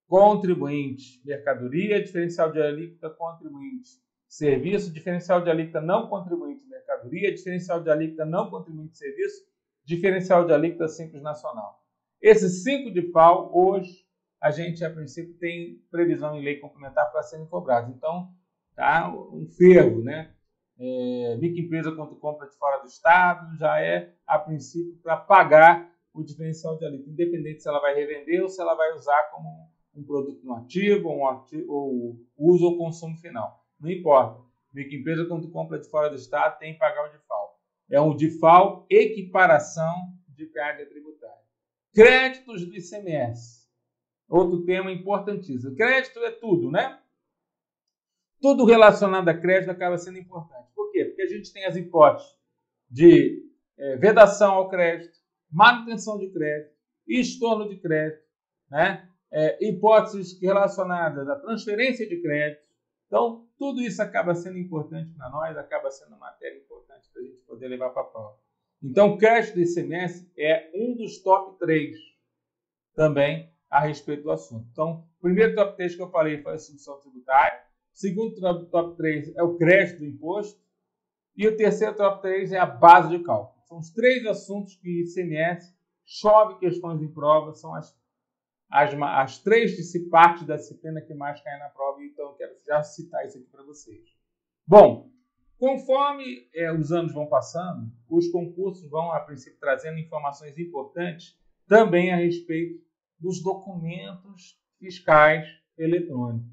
contribuinte mercadoria, diferencial de alíquota contribuinte serviço, diferencial de alíquota não contribuinte mercadoria, diferencial de alíquota não contribuinte serviço, diferencial de alíquota simples nacional. Esses 5 DIFAL, hoje, a gente, a princípio, tem previsão em lei complementar para serem cobrados. Então, tá um fervo, né? Microempresa quando compra de fora do Estado, já é, a princípio, para pagar o diferencial de alíquota, independente se ela vai revender ou se ela vai usar como um produto no ativo, ou uso ou consumo final. Não importa. Microempresa, quando compra de fora do Estado, tem que pagar o DIFAL. É um DIFAL equiparação de carga tributária. Créditos do ICMS. Outro tema importantíssimo. Crédito é tudo, né? Tudo relacionado a crédito acaba sendo importante. Por quê? Porque a gente tem as hipóteses de vedação ao crédito, manutenção de crédito, estorno de crédito, né? Hipóteses relacionadas à transferência de crédito. Então, tudo isso acaba sendo importante para nós, acaba sendo uma matéria importante para a gente poder levar para a prova. Então, o crédito do ICMS é um dos top 3 também a respeito do assunto. Então, o primeiro top 3 que eu falei foi a substituição tributária, o segundo top 3 é o crédito do imposto e o terceiro top 3 é a base de cálculo. São os 3 assuntos que ICMS chove questões em prova, são as 3 partes da disciplina que mais caem na prova, então eu quero já citar isso aqui para vocês. Bom, conforme os anos vão passando, os concursos vão, a princípio, trazendo informações importantes também a respeito dos documentos fiscais eletrônicos.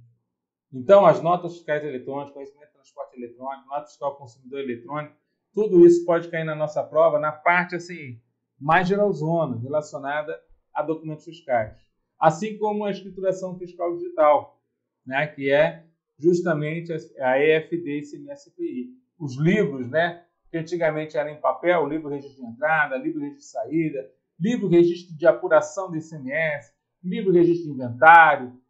Então, as notas fiscais eletrônicas, conhecimento de transporte eletrônico, nota fiscal consumidor eletrônico, tudo isso pode cair na nossa prova na parte assim, mais geralzona, relacionada a documentos fiscais. Assim como a escrituração fiscal digital, né, que é justamente a EFD ICMS-IPI. Os livros, né, que antigamente eram em papel, livro registro de entrada, livro registro de saída, livro registro de apuração do ICMS, livro registro de inventário.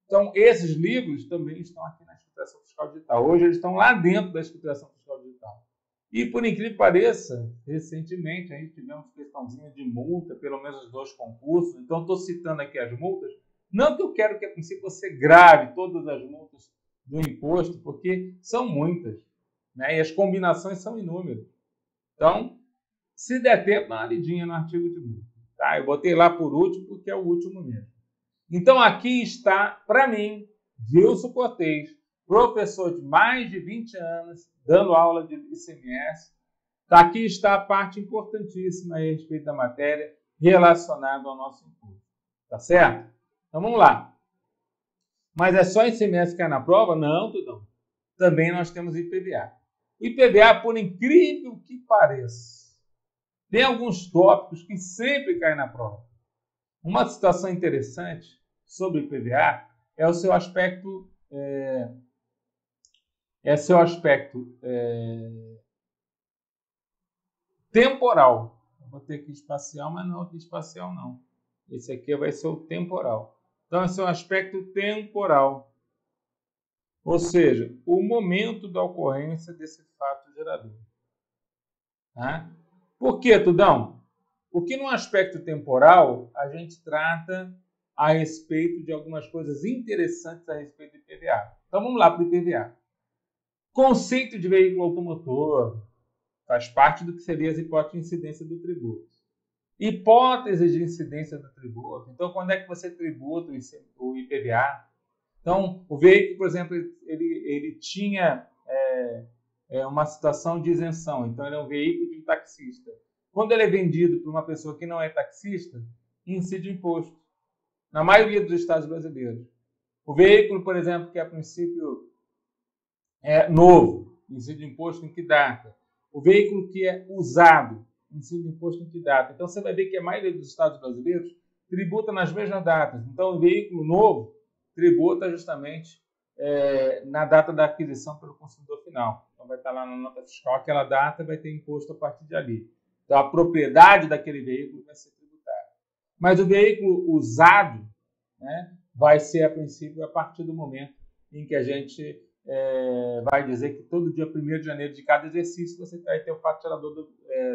Então, esses livros também estão aqui na escrituração fiscal digital. Hoje eles estão lá dentro da escrituração fiscal digital. E, por incrível que pareça, recentemente a gente tivemos questãozinha de multa, pelo menos os 2 concursos. Então, estou citando aqui as multas. Não que eu quero que, a princípio, você grave todas as multas do imposto, porque são muitas, né? E as combinações são inúmeras. Então, se der tempo, dá uma lidinha no artigo de multa. Tá? Eu botei lá por último, porque é o último mesmo. Então, aqui está, para mim, Wilson Cortez, professor de mais de 20 anos, dando aula de ICMS. Aqui está a parte importantíssima a respeito da matéria relacionada ao nosso imposto. Tá certo? Então, vamos lá. Mas é só ICMS que cai na prova? Não, Tudão. Também nós temos IPVA. O IPVA, por incrível que pareça, tem alguns tópicos que sempre caem na prova. Uma situação interessante sobre o IPVA é o seu aspecto temporal. Eu vou ter aqui espacial, mas não é espacial não. Esse aqui vai ser o temporal. Então, esse é o aspecto temporal. Ou seja, o momento da ocorrência desse fato gerador. Tá? Por que, Tudão? Porque no aspecto temporal, a gente trata a respeito de algumas coisas interessantes a respeito do IPVA. Então, vamos lá para o IPVA. Conceito de veículo automotor faz parte do que seria as hipóteses de incidência do tributo. Hipóteses de incidência do tributo. Então, quando é que você tributa o IPVA? Então, o veículo, por exemplo, ele tinha uma situação de isenção. Então, ele é um veículo de um taxista. Quando ele é vendido para uma pessoa que não é taxista, incide o imposto. Na maioria dos estados brasileiros. O veículo, por exemplo, que a princípio é novo, incide o imposto em que data? O veículo que é usado, incide o imposto em que data? Então, você vai ver que a maioria dos estados brasileiros tributa nas mesmas datas. Então, o veículo novo tributa justamente na data da aquisição pelo consumidor final. Então, vai estar lá na nota fiscal, aquela data vai ter imposto a partir de ali. Então, a propriedade daquele veículo vai ser tributada. Mas o veículo usado, né, vai ser, a princípio, a partir do momento em que a gente vai dizer que todo dia 1º de janeiro de cada exercício você vai ter o faturador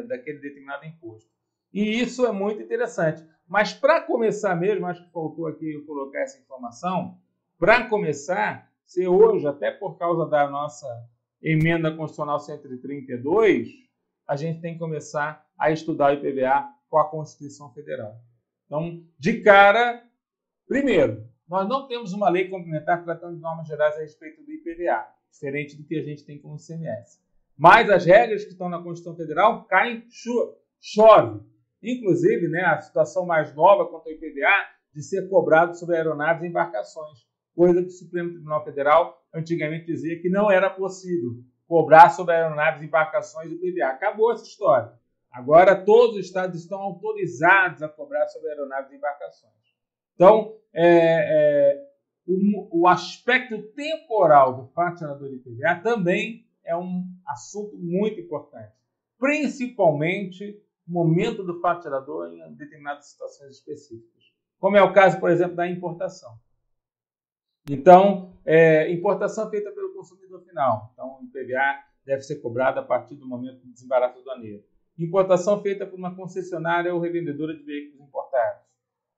daquele determinado imposto. E isso é muito interessante. Mas para começar mesmo, acho que faltou aqui eu colocar essa informação, para começar, se hoje, até por causa da nossa emenda constitucional 132, a gente tem que começar a estudar o IPVA com a Constituição Federal. Então, de cara, primeiro, nós não temos uma lei complementar tratando de normas gerais a respeito do IPVA, diferente do que a gente tem com o ICMS. Mas as regras que estão na Constituição Federal caem, chove. Inclusive, né, a situação mais nova quanto ao IPVA de ser cobrado sobre aeronaves e embarcações, coisa que o Supremo Tribunal Federal antigamente dizia que não era possível cobrar sobre aeronaves e embarcações o IPVA. Acabou essa história. Agora todos os estados estão autorizados a cobrar sobre aeronaves e embarcações. Então, o aspecto temporal do faturador de IPVA também é um assunto muito importante, principalmente o momento do faturador em determinadas situações específicas, como é o caso, por exemplo, da importação. Então, importação feita pelo consumidor final. Então, o IPVA deve ser cobrado a partir do momento do desembaraço aduaneiro. Importação feita por uma concessionária ou revendedora de veículos importados.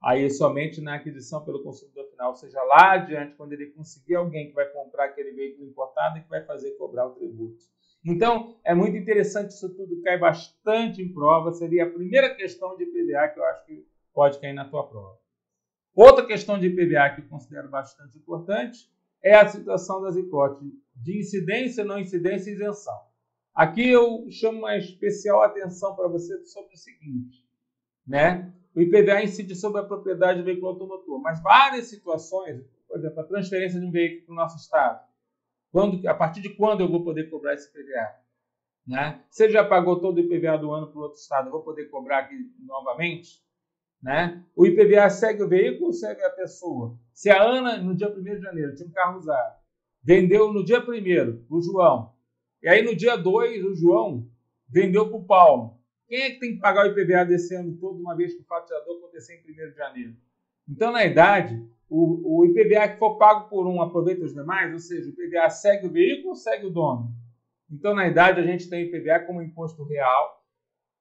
Aí, somente na aquisição pelo consumidor final, ou seja, lá adiante, quando ele conseguir alguém que vai comprar aquele veículo importado e que vai fazer cobrar o tributo. Então, é muito interessante, isso tudo cai bastante em prova. Seria a primeira questão de IPVA que eu acho que pode cair na tua prova. Outra questão de IPVA que eu considero bastante importante é a situação das hipóteses de incidência, não incidência e isenção. Aqui eu chamo uma especial atenção para você sobre o seguinte, né? O IPVA incide sobre a propriedade do veículo automotor, mas várias situações, por exemplo, a transferência de um veículo para o nosso estado, a partir de quando eu vou poder cobrar esse IPVA? Né? Se ele já pagou todo o IPVA do ano para o outro estado, eu vou poder cobrar aqui novamente? Né? O IPVA segue o veículo ou segue a pessoa? Se a Ana, no dia 1º de janeiro, tinha um carro usado, vendeu no dia 1º o João, e aí no dia 2 o João vendeu para o Paulo. Quem é que tem que pagar o IPVA desse ano todo, uma vez que o faturador acontecer em 1º de janeiro? Então, na verdade, o IPVA que for pago por um aproveita os demais, ou seja, o IPVA segue o veículo ou segue o dono? Então, na verdade, a gente tem o IPVA como imposto real,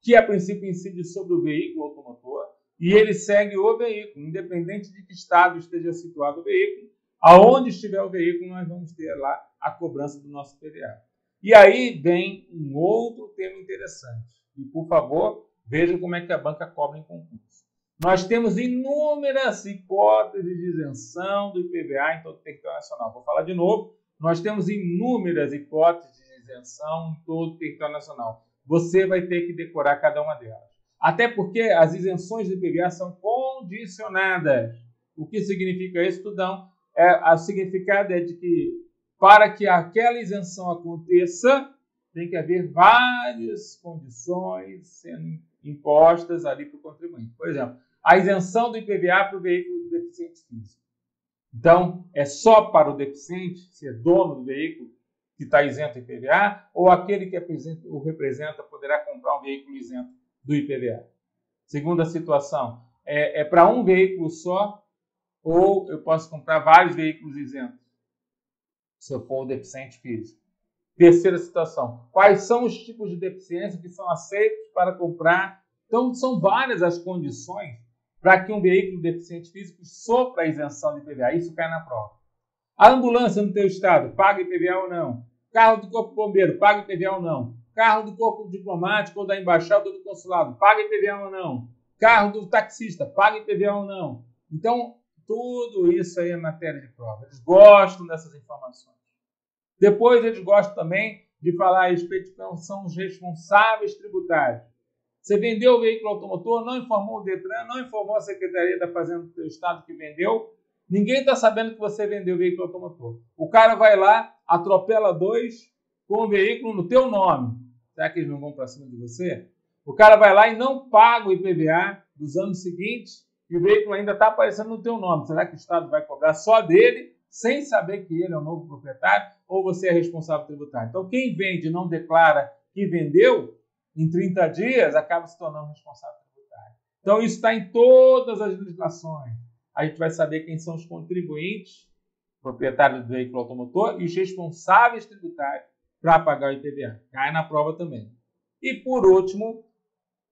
que a princípio incide sobre o veículo automotor, e ele segue o veículo, independente de que estado esteja situado o veículo, aonde estiver o veículo, nós vamos ter lá a cobrança do nosso IPVA. E aí vem um outro tema interessante. E, por favor, veja como é que a banca cobra em concurso. Nós temos inúmeras hipóteses de isenção do IPVA em todo o território nacional. Vou falar de novo. Nós temos inúmeras hipóteses de isenção em todo o território nacional. Você vai ter que decorar cada uma delas. Até porque as isenções do IPVA são condicionadas. O que significa isso, Tudão? O significado é de que, para que aquela isenção aconteça, tem que haver várias condições sendo impostas ali para o contribuinte. Por exemplo, a isenção do IPVA para o veículo do deficiente físico. Então, é só para o deficiente, se é dono do veículo, que está isento do IPVA, ou aquele que o representa poderá comprar um veículo isento do IPVA. Segunda situação, é para um veículo só, ou eu posso comprar vários veículos isentos, se eu for o deficiente físico. Terceira situação, quais são os tipos de deficiência que são aceitos para comprar? Então, são várias as condições para que um veículo deficiente físico sofra a isenção de IPVA. Isso cai na prova. A ambulância no teu estado, paga IPVA ou não? Carro do Corpo Bombeiro, paga IPVA ou não? Carro do Corpo Diplomático ou da Embaixada ou do Consulado, paga IPVA ou não? Carro do taxista, paga IPVA ou não? Então, tudo isso aí é matéria de prova. Eles gostam dessas informações. Depois, eles gostam também de falar a respeito de quem são os responsáveis tributários. Você vendeu o veículo automotor, não informou o Detran, não informou a Secretaria da Fazenda do seu estado que vendeu. Ninguém está sabendo que você vendeu o veículo automotor. O cara vai lá, atropela dois com o veículo no teu nome. Será que eles não vão para cima de você? O cara vai lá e não paga o IPVA dos anos seguintes e o veículo ainda está aparecendo no teu nome. Será que o Estado vai cobrar só dele, sem saber que ele é o novo proprietário, ou você é responsável tributário? Então, quem vende e não declara que vendeu, em 30 dias, acaba se tornando responsável tributário. Então, isso está em todas as legislações. A gente vai saber quem são os contribuintes, proprietários do veículo automotor e os responsáveis tributários para pagar o IPVA. Cai na prova também. E, por último,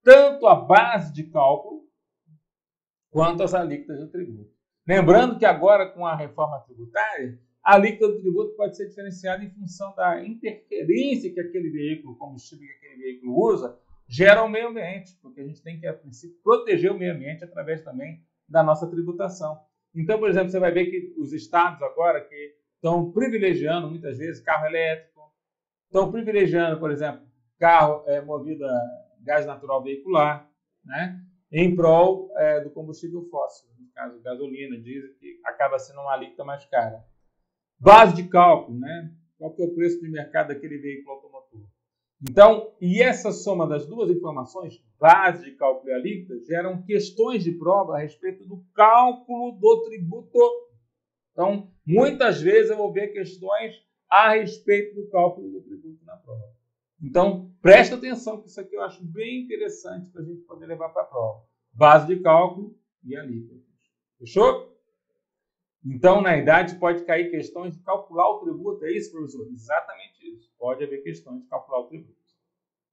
tanto a base de cálculo quanto as alíquotas do tributo. Lembrando que agora, com a reforma tributária, a alíquota do tributo pode ser diferenciada em função da interferência que aquele veículo, o combustível que aquele veículo usa, gera ao meio ambiente, porque a gente tem que, a princípio, proteger o meio ambiente através também da nossa tributação. Então, por exemplo, você vai ver que os estados agora que estão privilegiando, muitas vezes, carro elétrico, estão privilegiando, por exemplo, carro movido a gás natural veicular, né, em prol do combustível fóssil, no caso, gasolina, diesel, que acaba sendo uma alíquota mais cara. Base de cálculo, né? Qual que é o preço de mercado daquele veículo automotor? Então, e essa soma das duas informações, base de cálculo e alíquota, geram questões de prova a respeito do cálculo do tributo. Então, muitas vezes eu vou ver questões a respeito do cálculo do tributo na prova. Então, presta atenção, que isso aqui eu acho bem interessante para a gente poder levar para a prova. Base de cálculo e alíquota. Fechou? Então, na idade, pode cair questões de calcular o tributo. É isso, professor? Exatamente isso. Pode haver questões de calcular o tributo.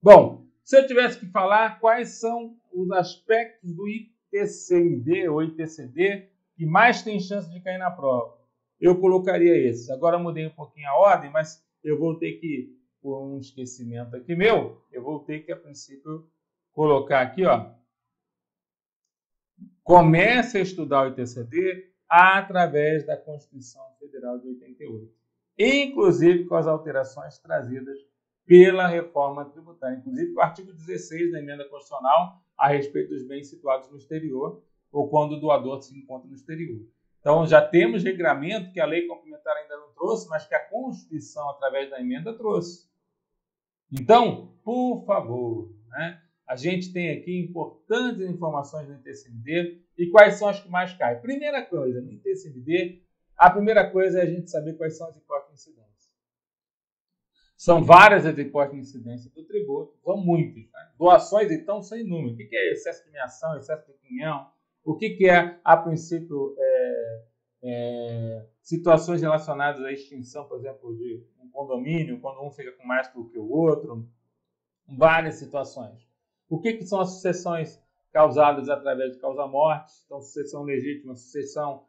Bom, se eu tivesse que falar quais são os aspectos do ITCMD ou ITCD que mais tem chance de cair na prova, eu colocaria esses. Agora eu mudei um pouquinho a ordem, mas eu vou ter que, por um esquecimento aqui meu, eu vou ter que, a princípio, colocar aqui, ó. Comece a estudar o ITCD através da Constituição Federal de 88, inclusive com as alterações trazidas pela reforma tributária, inclusive com o artigo 16 da emenda constitucional a respeito dos bens situados no exterior ou quando o doador se encontra no exterior. Então, já temos regramento que a lei complementar ainda não trouxe, mas que a Constituição, através da emenda, trouxe. Então, por favor, né? A gente tem aqui importantes informações no ITCMD e quais são as que mais caem. Primeira coisa, no ITCMD, a primeira coisa é a gente saber quais são as hipóteses de incidência. São várias as hipóteses de incidência do tributo, são muitas. Né? Doações, então, são inúmeras. O que é excesso de meação, excesso de opinião? O que é, a princípio, situações relacionadas à extinção, por exemplo, de um condomínio, quando um fica com mais do que o outro? Várias situações. O que são as sucessões causadas através de causa-morte? Então, sucessão legítima, sucessão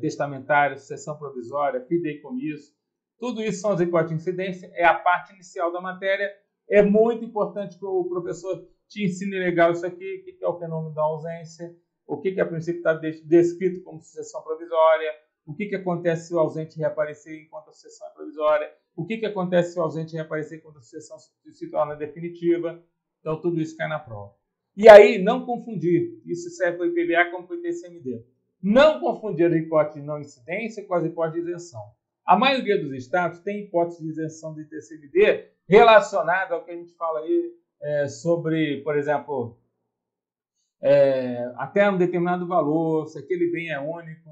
testamentária, sucessão provisória, fideicomisso. Tudo isso são as hipóteses de incidência, é a parte inicial da matéria. É muito importante que o professor te ensine legal isso aqui, o que é o fenômeno da ausência, o que a princípio está descrito como sucessão provisória, o que acontece se o ausente reaparecer enquanto a sucessão é provisória, o que acontece se o ausente reaparecer quando a sucessão se torna definitiva. Então, tudo isso cai na prova. E aí, não confundir. Isso serve para o IPVA como para o ITCMD. Não confundir a hipótese de não incidência com as hipóteses de isenção. A maioria dos estados tem hipótese de isenção do ITCMD relacionada ao que a gente fala aí sobre, por exemplo, até um determinado valor, se aquele bem é único,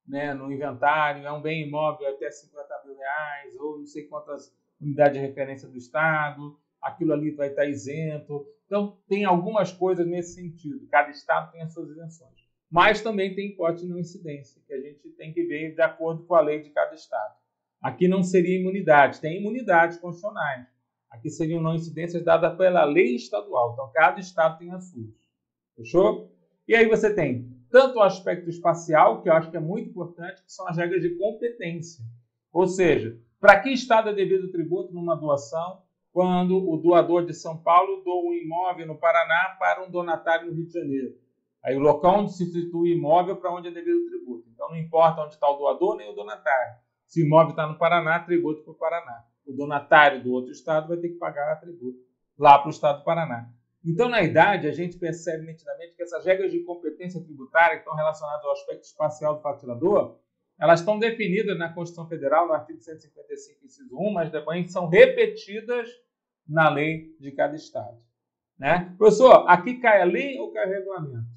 né, no inventário, é um bem imóvel até 50 mil reais, ou não sei quantas unidades de referência do estado, aquilo ali vai estar isento. Então, tem algumas coisas nesse sentido. Cada estado tem as suas isenções. Mas também tem hipótese de não incidência, que a gente tem que ver de acordo com a lei de cada estado. Aqui não seria imunidade, tem imunidades constitucionais. Aqui seriam não incidências dadas pela lei estadual. Então, cada estado tem as suas. Fechou? E aí você tem tanto o aspecto espacial, que eu acho que é muito importante, que são as regras de competência. Ou seja, para que estado é devido o tributo numa doação, quando o doador de São Paulo doa um imóvel no Paraná para um donatário no Rio de Janeiro. Aí o local onde se situa o imóvel para onde é devido o tributo. Então não importa onde está o doador nem o donatário. Se o imóvel está no Paraná, tributo para o Paraná. O donatário do outro estado vai ter que pagar tributo lá para o estado do Paraná. Então, na idade, a gente percebe nitidamente que essas regras de competência tributária que estão relacionadas ao aspecto espacial do faturador, elas estão definidas na Constituição Federal, no artigo 155, inciso 1, mas depois são repetidas na lei de cada estado. Né? Professor, aqui cai a lei ou cai o regulamento?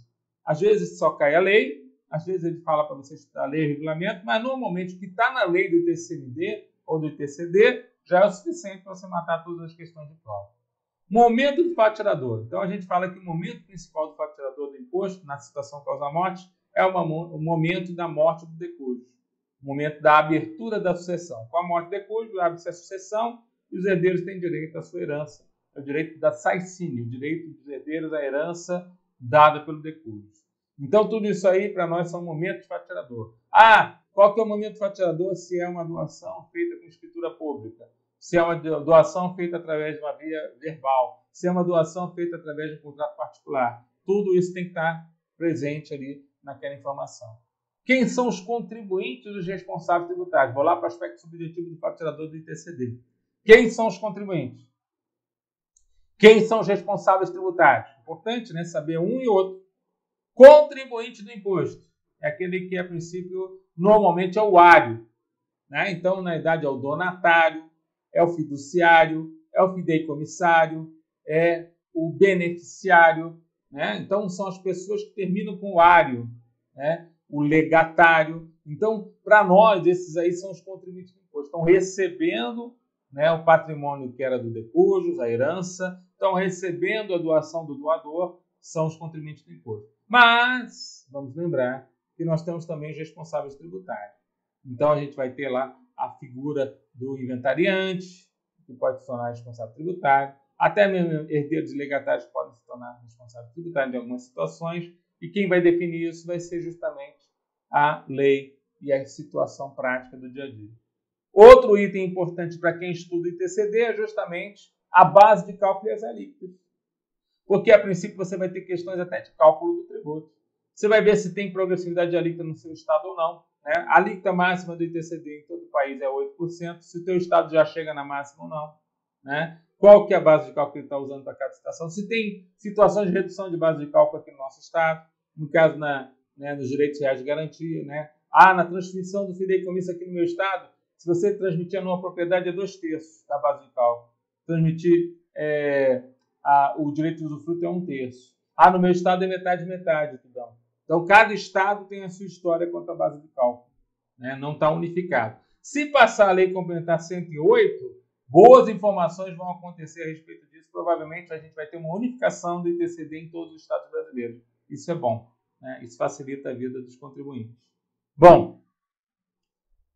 Às vezes só cai a lei, às vezes ele fala para você estudar a lei e o regulamento, mas normalmente o que está na lei do ITCMD ou do ITCD já é o suficiente para você matar todas as questões de prova. Momento do faturador. Então a gente fala que o momento principal do faturador do imposto, na situação causa-morte, é o momento da morte do decúbito. momento da abertura da sucessão. Com a morte de cônjuge, abre-se a sucessão e os herdeiros têm direito à sua herança. É o direito da saicínia, o direito dos herdeiros à herança dada pelo decúbito. Então, tudo isso aí, para nós, são momentos fatiadores. Qual que é o momento fatiador? Se é uma doação feita com escritura pública, se é uma doação feita através de uma via verbal, se é uma doação feita através de um contrato particular. Tudo isso tem que estar presente ali naquela informação. Quem são os contribuintes e os responsáveis tributários? Vou lá para o aspecto subjetivo do faturador do ITCD. Quem são os contribuintes? Quem são os responsáveis tributários? Importante, né? Saber um e outro. Contribuinte do imposto é aquele que, a princípio, normalmente é o ário. Né? Então, na verdade, é o donatário, é o fiduciário, é o fideicomissário, é o beneficiário. Né? Então, são as pessoas que terminam com o ário, né? O legatário. Então, para nós, esses aí são os contribuintes do imposto. Estão recebendo, né, o patrimônio que era do decujus, a herança, estão recebendo a doação do doador, são os contribuintes do imposto. Mas, vamos lembrar que nós temos também os responsáveis tributários. Então, a gente vai ter lá a figura do inventariante, que pode se tornar responsável tributário, até mesmo herdeiros e legatários podem se tornar responsáveis tributários em algumas situações, e quem vai definir isso vai ser justamente a lei e a situação prática do dia a dia. Outro item importante para quem estuda o ITCD é justamente a base de cálculo e as alíquotas. Porque, a princípio, você vai ter questões até de cálculo do tributo. Você vai ver se tem progressividade de alíquota no seu estado ou não. Né? A alíquota máxima do ITCD em todo o país é 8%, se o teu estado já chega na máxima ou não. Né? Qual que é a base de cálculo que ele está usando para cada situação? Se tem situações de redução de base de cálculo aqui no nosso estado, no caso nos direitos reais de garantia, né? Na transmissão do fideicomisso aqui no meu estado, se você transmitir numa propriedade é 2/3 da base de cálculo. Transmitir o direito de usufruto é 1/3. No meu estado é metade. Então, cada estado tem a sua história quanto à base de cálculo. Né? Não está unificado. Se passar a lei complementar 108, boas informações vão acontecer a respeito disso. Provavelmente a gente vai ter uma unificação do ITCD em todos os estados brasileiros. Isso é bom. Né? Isso facilita a vida dos contribuintes. Bom,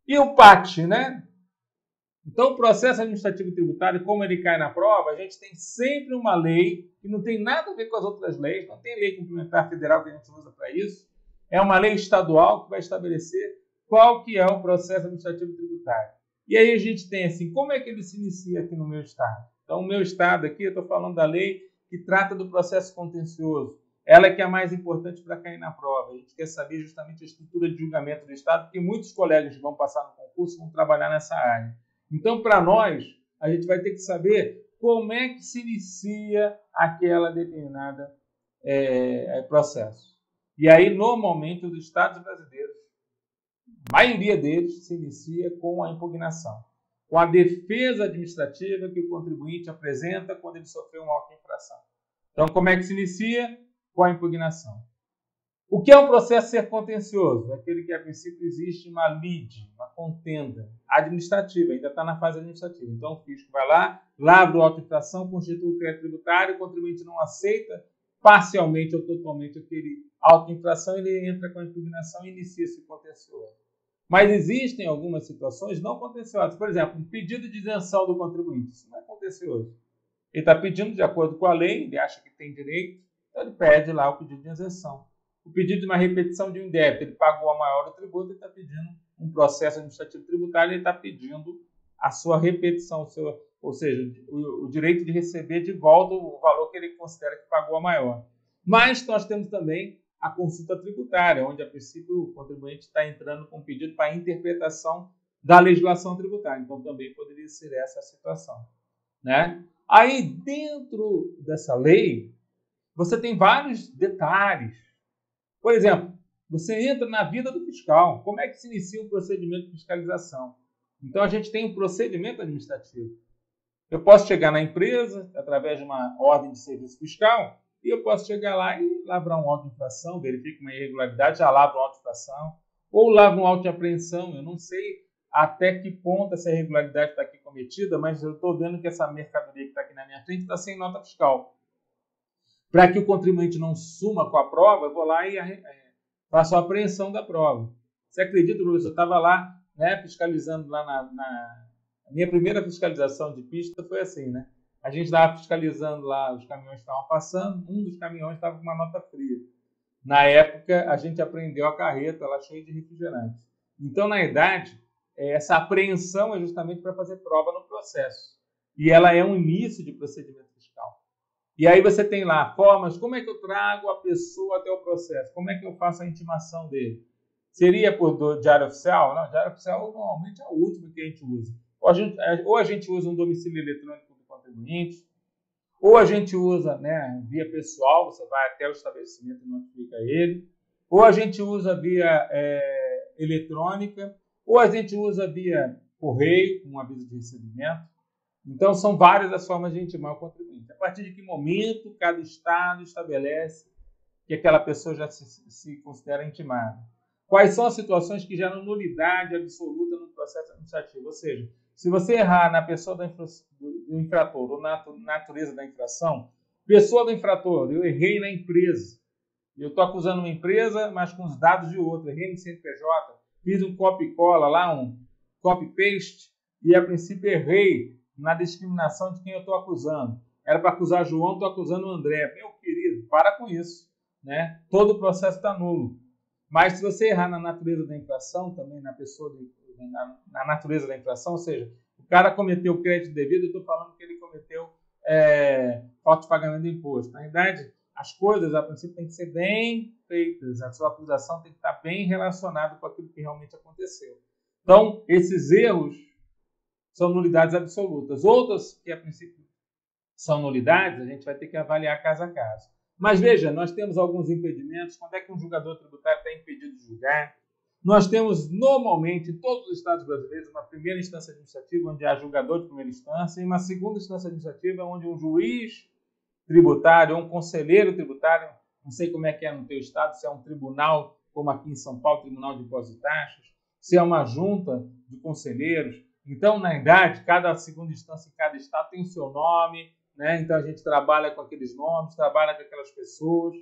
e o PAT, né? Então, o processo administrativo tributário, como ele cai na prova, a gente tem sempre uma lei que não tem nada a ver com as outras leis, não tem lei complementar federal que a gente usa para isso. É uma lei estadual que vai estabelecer qual que é o processo administrativo tributário. E aí a gente tem assim, como é que ele se inicia aqui no meu estado? Então, o meu estado aqui, eu estou falando da lei que trata do processo contencioso. Ela é que é a mais importante para cair na prova. A gente quer saber justamente a estrutura de julgamento do estado, porque muitos colegas que vão passar no concurso vão trabalhar nessa área. Então, para nós, a gente vai ter que saber como é que se inicia aquela determinada processo. E aí, normalmente, os estados brasileiros, a maioria deles, se inicia com a impugnação, com a defesa administrativa que o contribuinte apresenta quando ele sofreu uma auto-infração. Então, como é que se inicia? Com a impugnação. O que é um processo ser contencioso? É aquele que, a princípio, existe uma lide, uma contenda administrativa, ainda está na fase administrativa. Então, o fisco vai lá, lavra a auto-infração, constitui o crédito tributário, o contribuinte não aceita parcialmente ou totalmente aquele auto-infração, ele entra com a impugnação e inicia esse contencioso. Mas existem algumas situações não contenciosas. Por exemplo, um pedido de isenção do contribuinte. Isso não é contencioso. Ele está pedindo de acordo com a lei, ele acha que tem direito, então ele pede lá o pedido de isenção. O pedido de uma repetição de um débito, ele pagou a maior do tributo, ele está pedindo um processo administrativo tributário, ele está pedindo a sua repetição, ou seja, o direito de receber de volta o valor que ele considera que pagou a maior. Mas nós temos também a consulta tributária, onde, a princípio, o contribuinte está entrando com um pedido para interpretação da legislação tributária. Então, também poderia ser essa a situação. Né? Aí, dentro dessa lei, você tem vários detalhes. Por exemplo, você entra na vida do fiscal. Como é que se inicia um procedimento de fiscalização? Então, a gente tem um procedimento administrativo. Eu posso chegar na empresa, através de uma ordem de serviço fiscal, e eu posso chegar lá e lavrar um auto de infração, verifico uma irregularidade, já lavro um auto de infração, ou lavro um auto de apreensão. Eu não sei até que ponto essa irregularidade está aqui cometida, mas eu estou vendo que essa mercadoria que está aqui na minha frente está sem nota fiscal. Para que o contribuinte não suma com a prova, eu vou lá e faço a apreensão da prova. Você acredita, professor? Eu estava lá né, fiscalizando lá A minha primeira fiscalização de pista foi assim, né? A gente estava fiscalizando lá, os caminhões estavam passando, um dos caminhões estava com uma nota fria. Na época, a gente apreendeu a carreta lá cheia de refrigerante. Então, na verdade, essa apreensão é justamente para fazer prova no processo. E ela é um início de procedimento fiscal. E aí você tem lá formas, como é que eu trago a pessoa até o processo? Como é que eu faço a intimação dele? Seria por diário oficial? Não, diário oficial normalmente é o último que a gente usa. Ou a gente usa um domicílio eletrônico do contribuinte, ou a gente usa, né, via pessoal, você vai até o estabelecimento e notifica ele, ou a gente usa via eletrônica, ou a gente usa via correio, com um aviso de recebimento. Então, são várias as formas de intimar o contribuinte. A partir de que momento cada estado estabelece que aquela pessoa já se considera intimada? Quais são as situações que geram nulidade absoluta no processo administrativo? Ou seja, se você errar na pessoa do infrator ou na natureza da infração, pessoa do infrator, eu errei na empresa. Eu estou acusando uma empresa, mas com os dados de outra. Errei no CNPJ, fiz um copy e cola lá, um copy-paste, e a princípio errei na discriminação de quem eu estou acusando. Era para acusar João, estou acusando o André. Meu querido, para com isso, né? Todo o processo está nulo. Mas se você errar na natureza da infração, também na natureza da infração, ou seja, o cara cometeu o crédito devido, eu estou falando que ele cometeu falta de pagamento do imposto. Na verdade, as coisas, a princípio, têm que ser bem feitas. A sua acusação tem que estar bem relacionada com aquilo que realmente aconteceu. Então, esses erros são nulidades absolutas. Outras que, a princípio, são nulidades, a gente vai ter que avaliar caso a caso. Mas veja, nós temos alguns impedimentos. Quando é que um julgador tributário está impedido de julgar? Nós temos, normalmente, em todos os estados brasileiros, uma primeira instância administrativa onde há julgador de primeira instância e uma segunda instância administrativa onde um juiz tributário ou um conselheiro tributário, não sei como é que é no teu estado, se é um tribunal, como aqui em São Paulo, Tribunal de Impostos e Taxas, se é uma junta de conselheiros. Então, na verdade, cada segunda instância em cada estado tem o seu nome, né? Então a gente trabalha com aqueles nomes, trabalha com aquelas pessoas.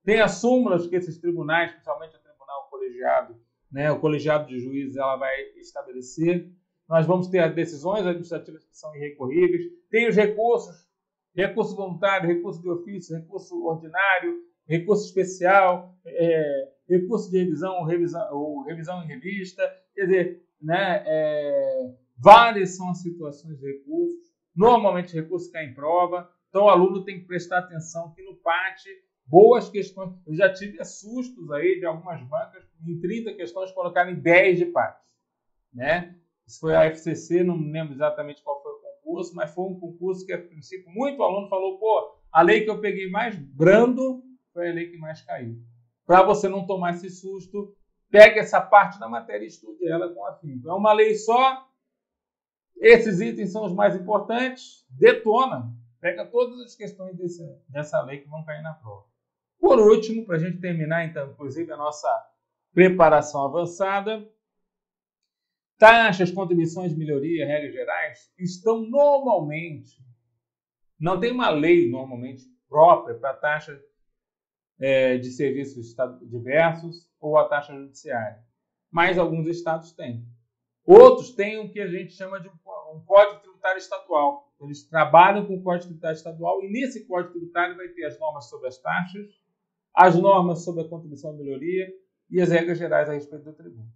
Tem as súmulas que esses tribunais, principalmente o tribunal colegiado, né? O colegiado de juízes, ela vai estabelecer. Nós vamos ter as decisões administrativas que são irrecorríveis. Tem os recursos, recurso voluntário, recurso de ofício, recurso ordinário, recurso especial, recurso de revisão ou revisão em revista. Quer dizer, né? Várias são as situações de recursos. Normalmente, o recurso cai em prova. Então, o aluno tem que prestar atenção que no PAT, boas questões. Eu já tive sustos aí de algumas bancas em 30 questões colocarem 10 de PAT. Né? Isso foi a FCC, não me lembro exatamente qual foi o concurso, mas foi um concurso que, a princípio, muito aluno falou, pô, a lei que eu peguei mais brando foi a lei que mais caiu. Para você não tomar esse susto, pegue essa parte da matéria e estude ela com afinco. É uma lei só. Esses itens são os mais importantes, detona, pega todas as questões dessa lei que vão cair na prova. Por último, para a gente terminar, então, inclusive, a nossa preparação avançada, taxas, contribuições de melhoria, regras gerais, estão normalmente, não tem uma lei normalmente própria para taxa de serviços diversos ou a taxa judiciária, mas alguns estados têm. Outros têm o que a gente chama de um Código Tributário Estadual. Eles trabalham com o Código Tributário Estadual e nesse Código Tributário vai ter as normas sobre as taxas, as normas sobre a contribuição de melhoria e as regras gerais a respeito do tributo.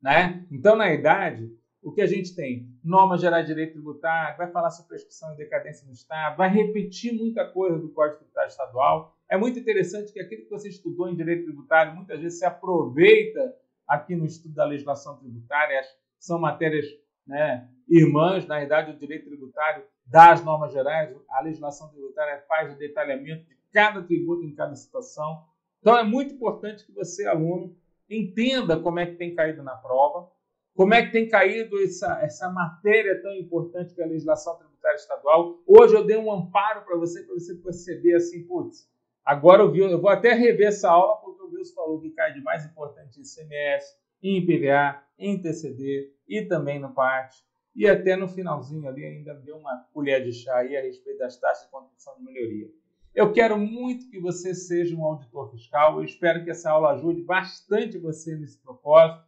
Né? Então, na verdade, o que a gente tem? Normas gerais de direito tributário, vai falar sobre prescrição e decadência no Estado, vai repetir muita coisa do Código Tributário Estadual. É muito interessante que aquilo que você estudou em direito tributário muitas vezes se aproveita aqui no estudo da legislação tributária. São matérias, né, irmãs. Na verdade, o direito tributário dá as normas gerais, a legislação tributária faz o detalhamento de cada tributo em cada situação. Então, é muito importante que você, aluno, entenda como é que tem caído na prova, como é que tem caído essa matéria tão importante que é a legislação tributária estadual. Hoje eu dei um amparo para você perceber assim, putz, agora eu vou até rever essa aula, porque o Wilson falou que cai de mais importante em ICMS, em IPVA, em TCD e também no PAT. E até no finalzinho ali ainda deu uma colher de chá aí a respeito das taxas de contribuição de melhoria. Eu quero muito que você seja um auditor fiscal. Eu espero que essa aula ajude bastante você nesse propósito.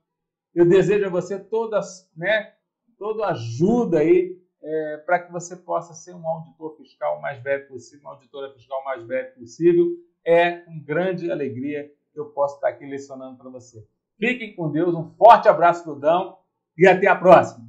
Eu desejo a você toda ajuda aí para que você possa ser um auditor fiscal mais velho possível, uma auditora fiscal mais velha possível. É com grande alegria que eu posso estar aqui lecionando para você. Fiquem com Deus, um forte abraço do Dão e até a próxima!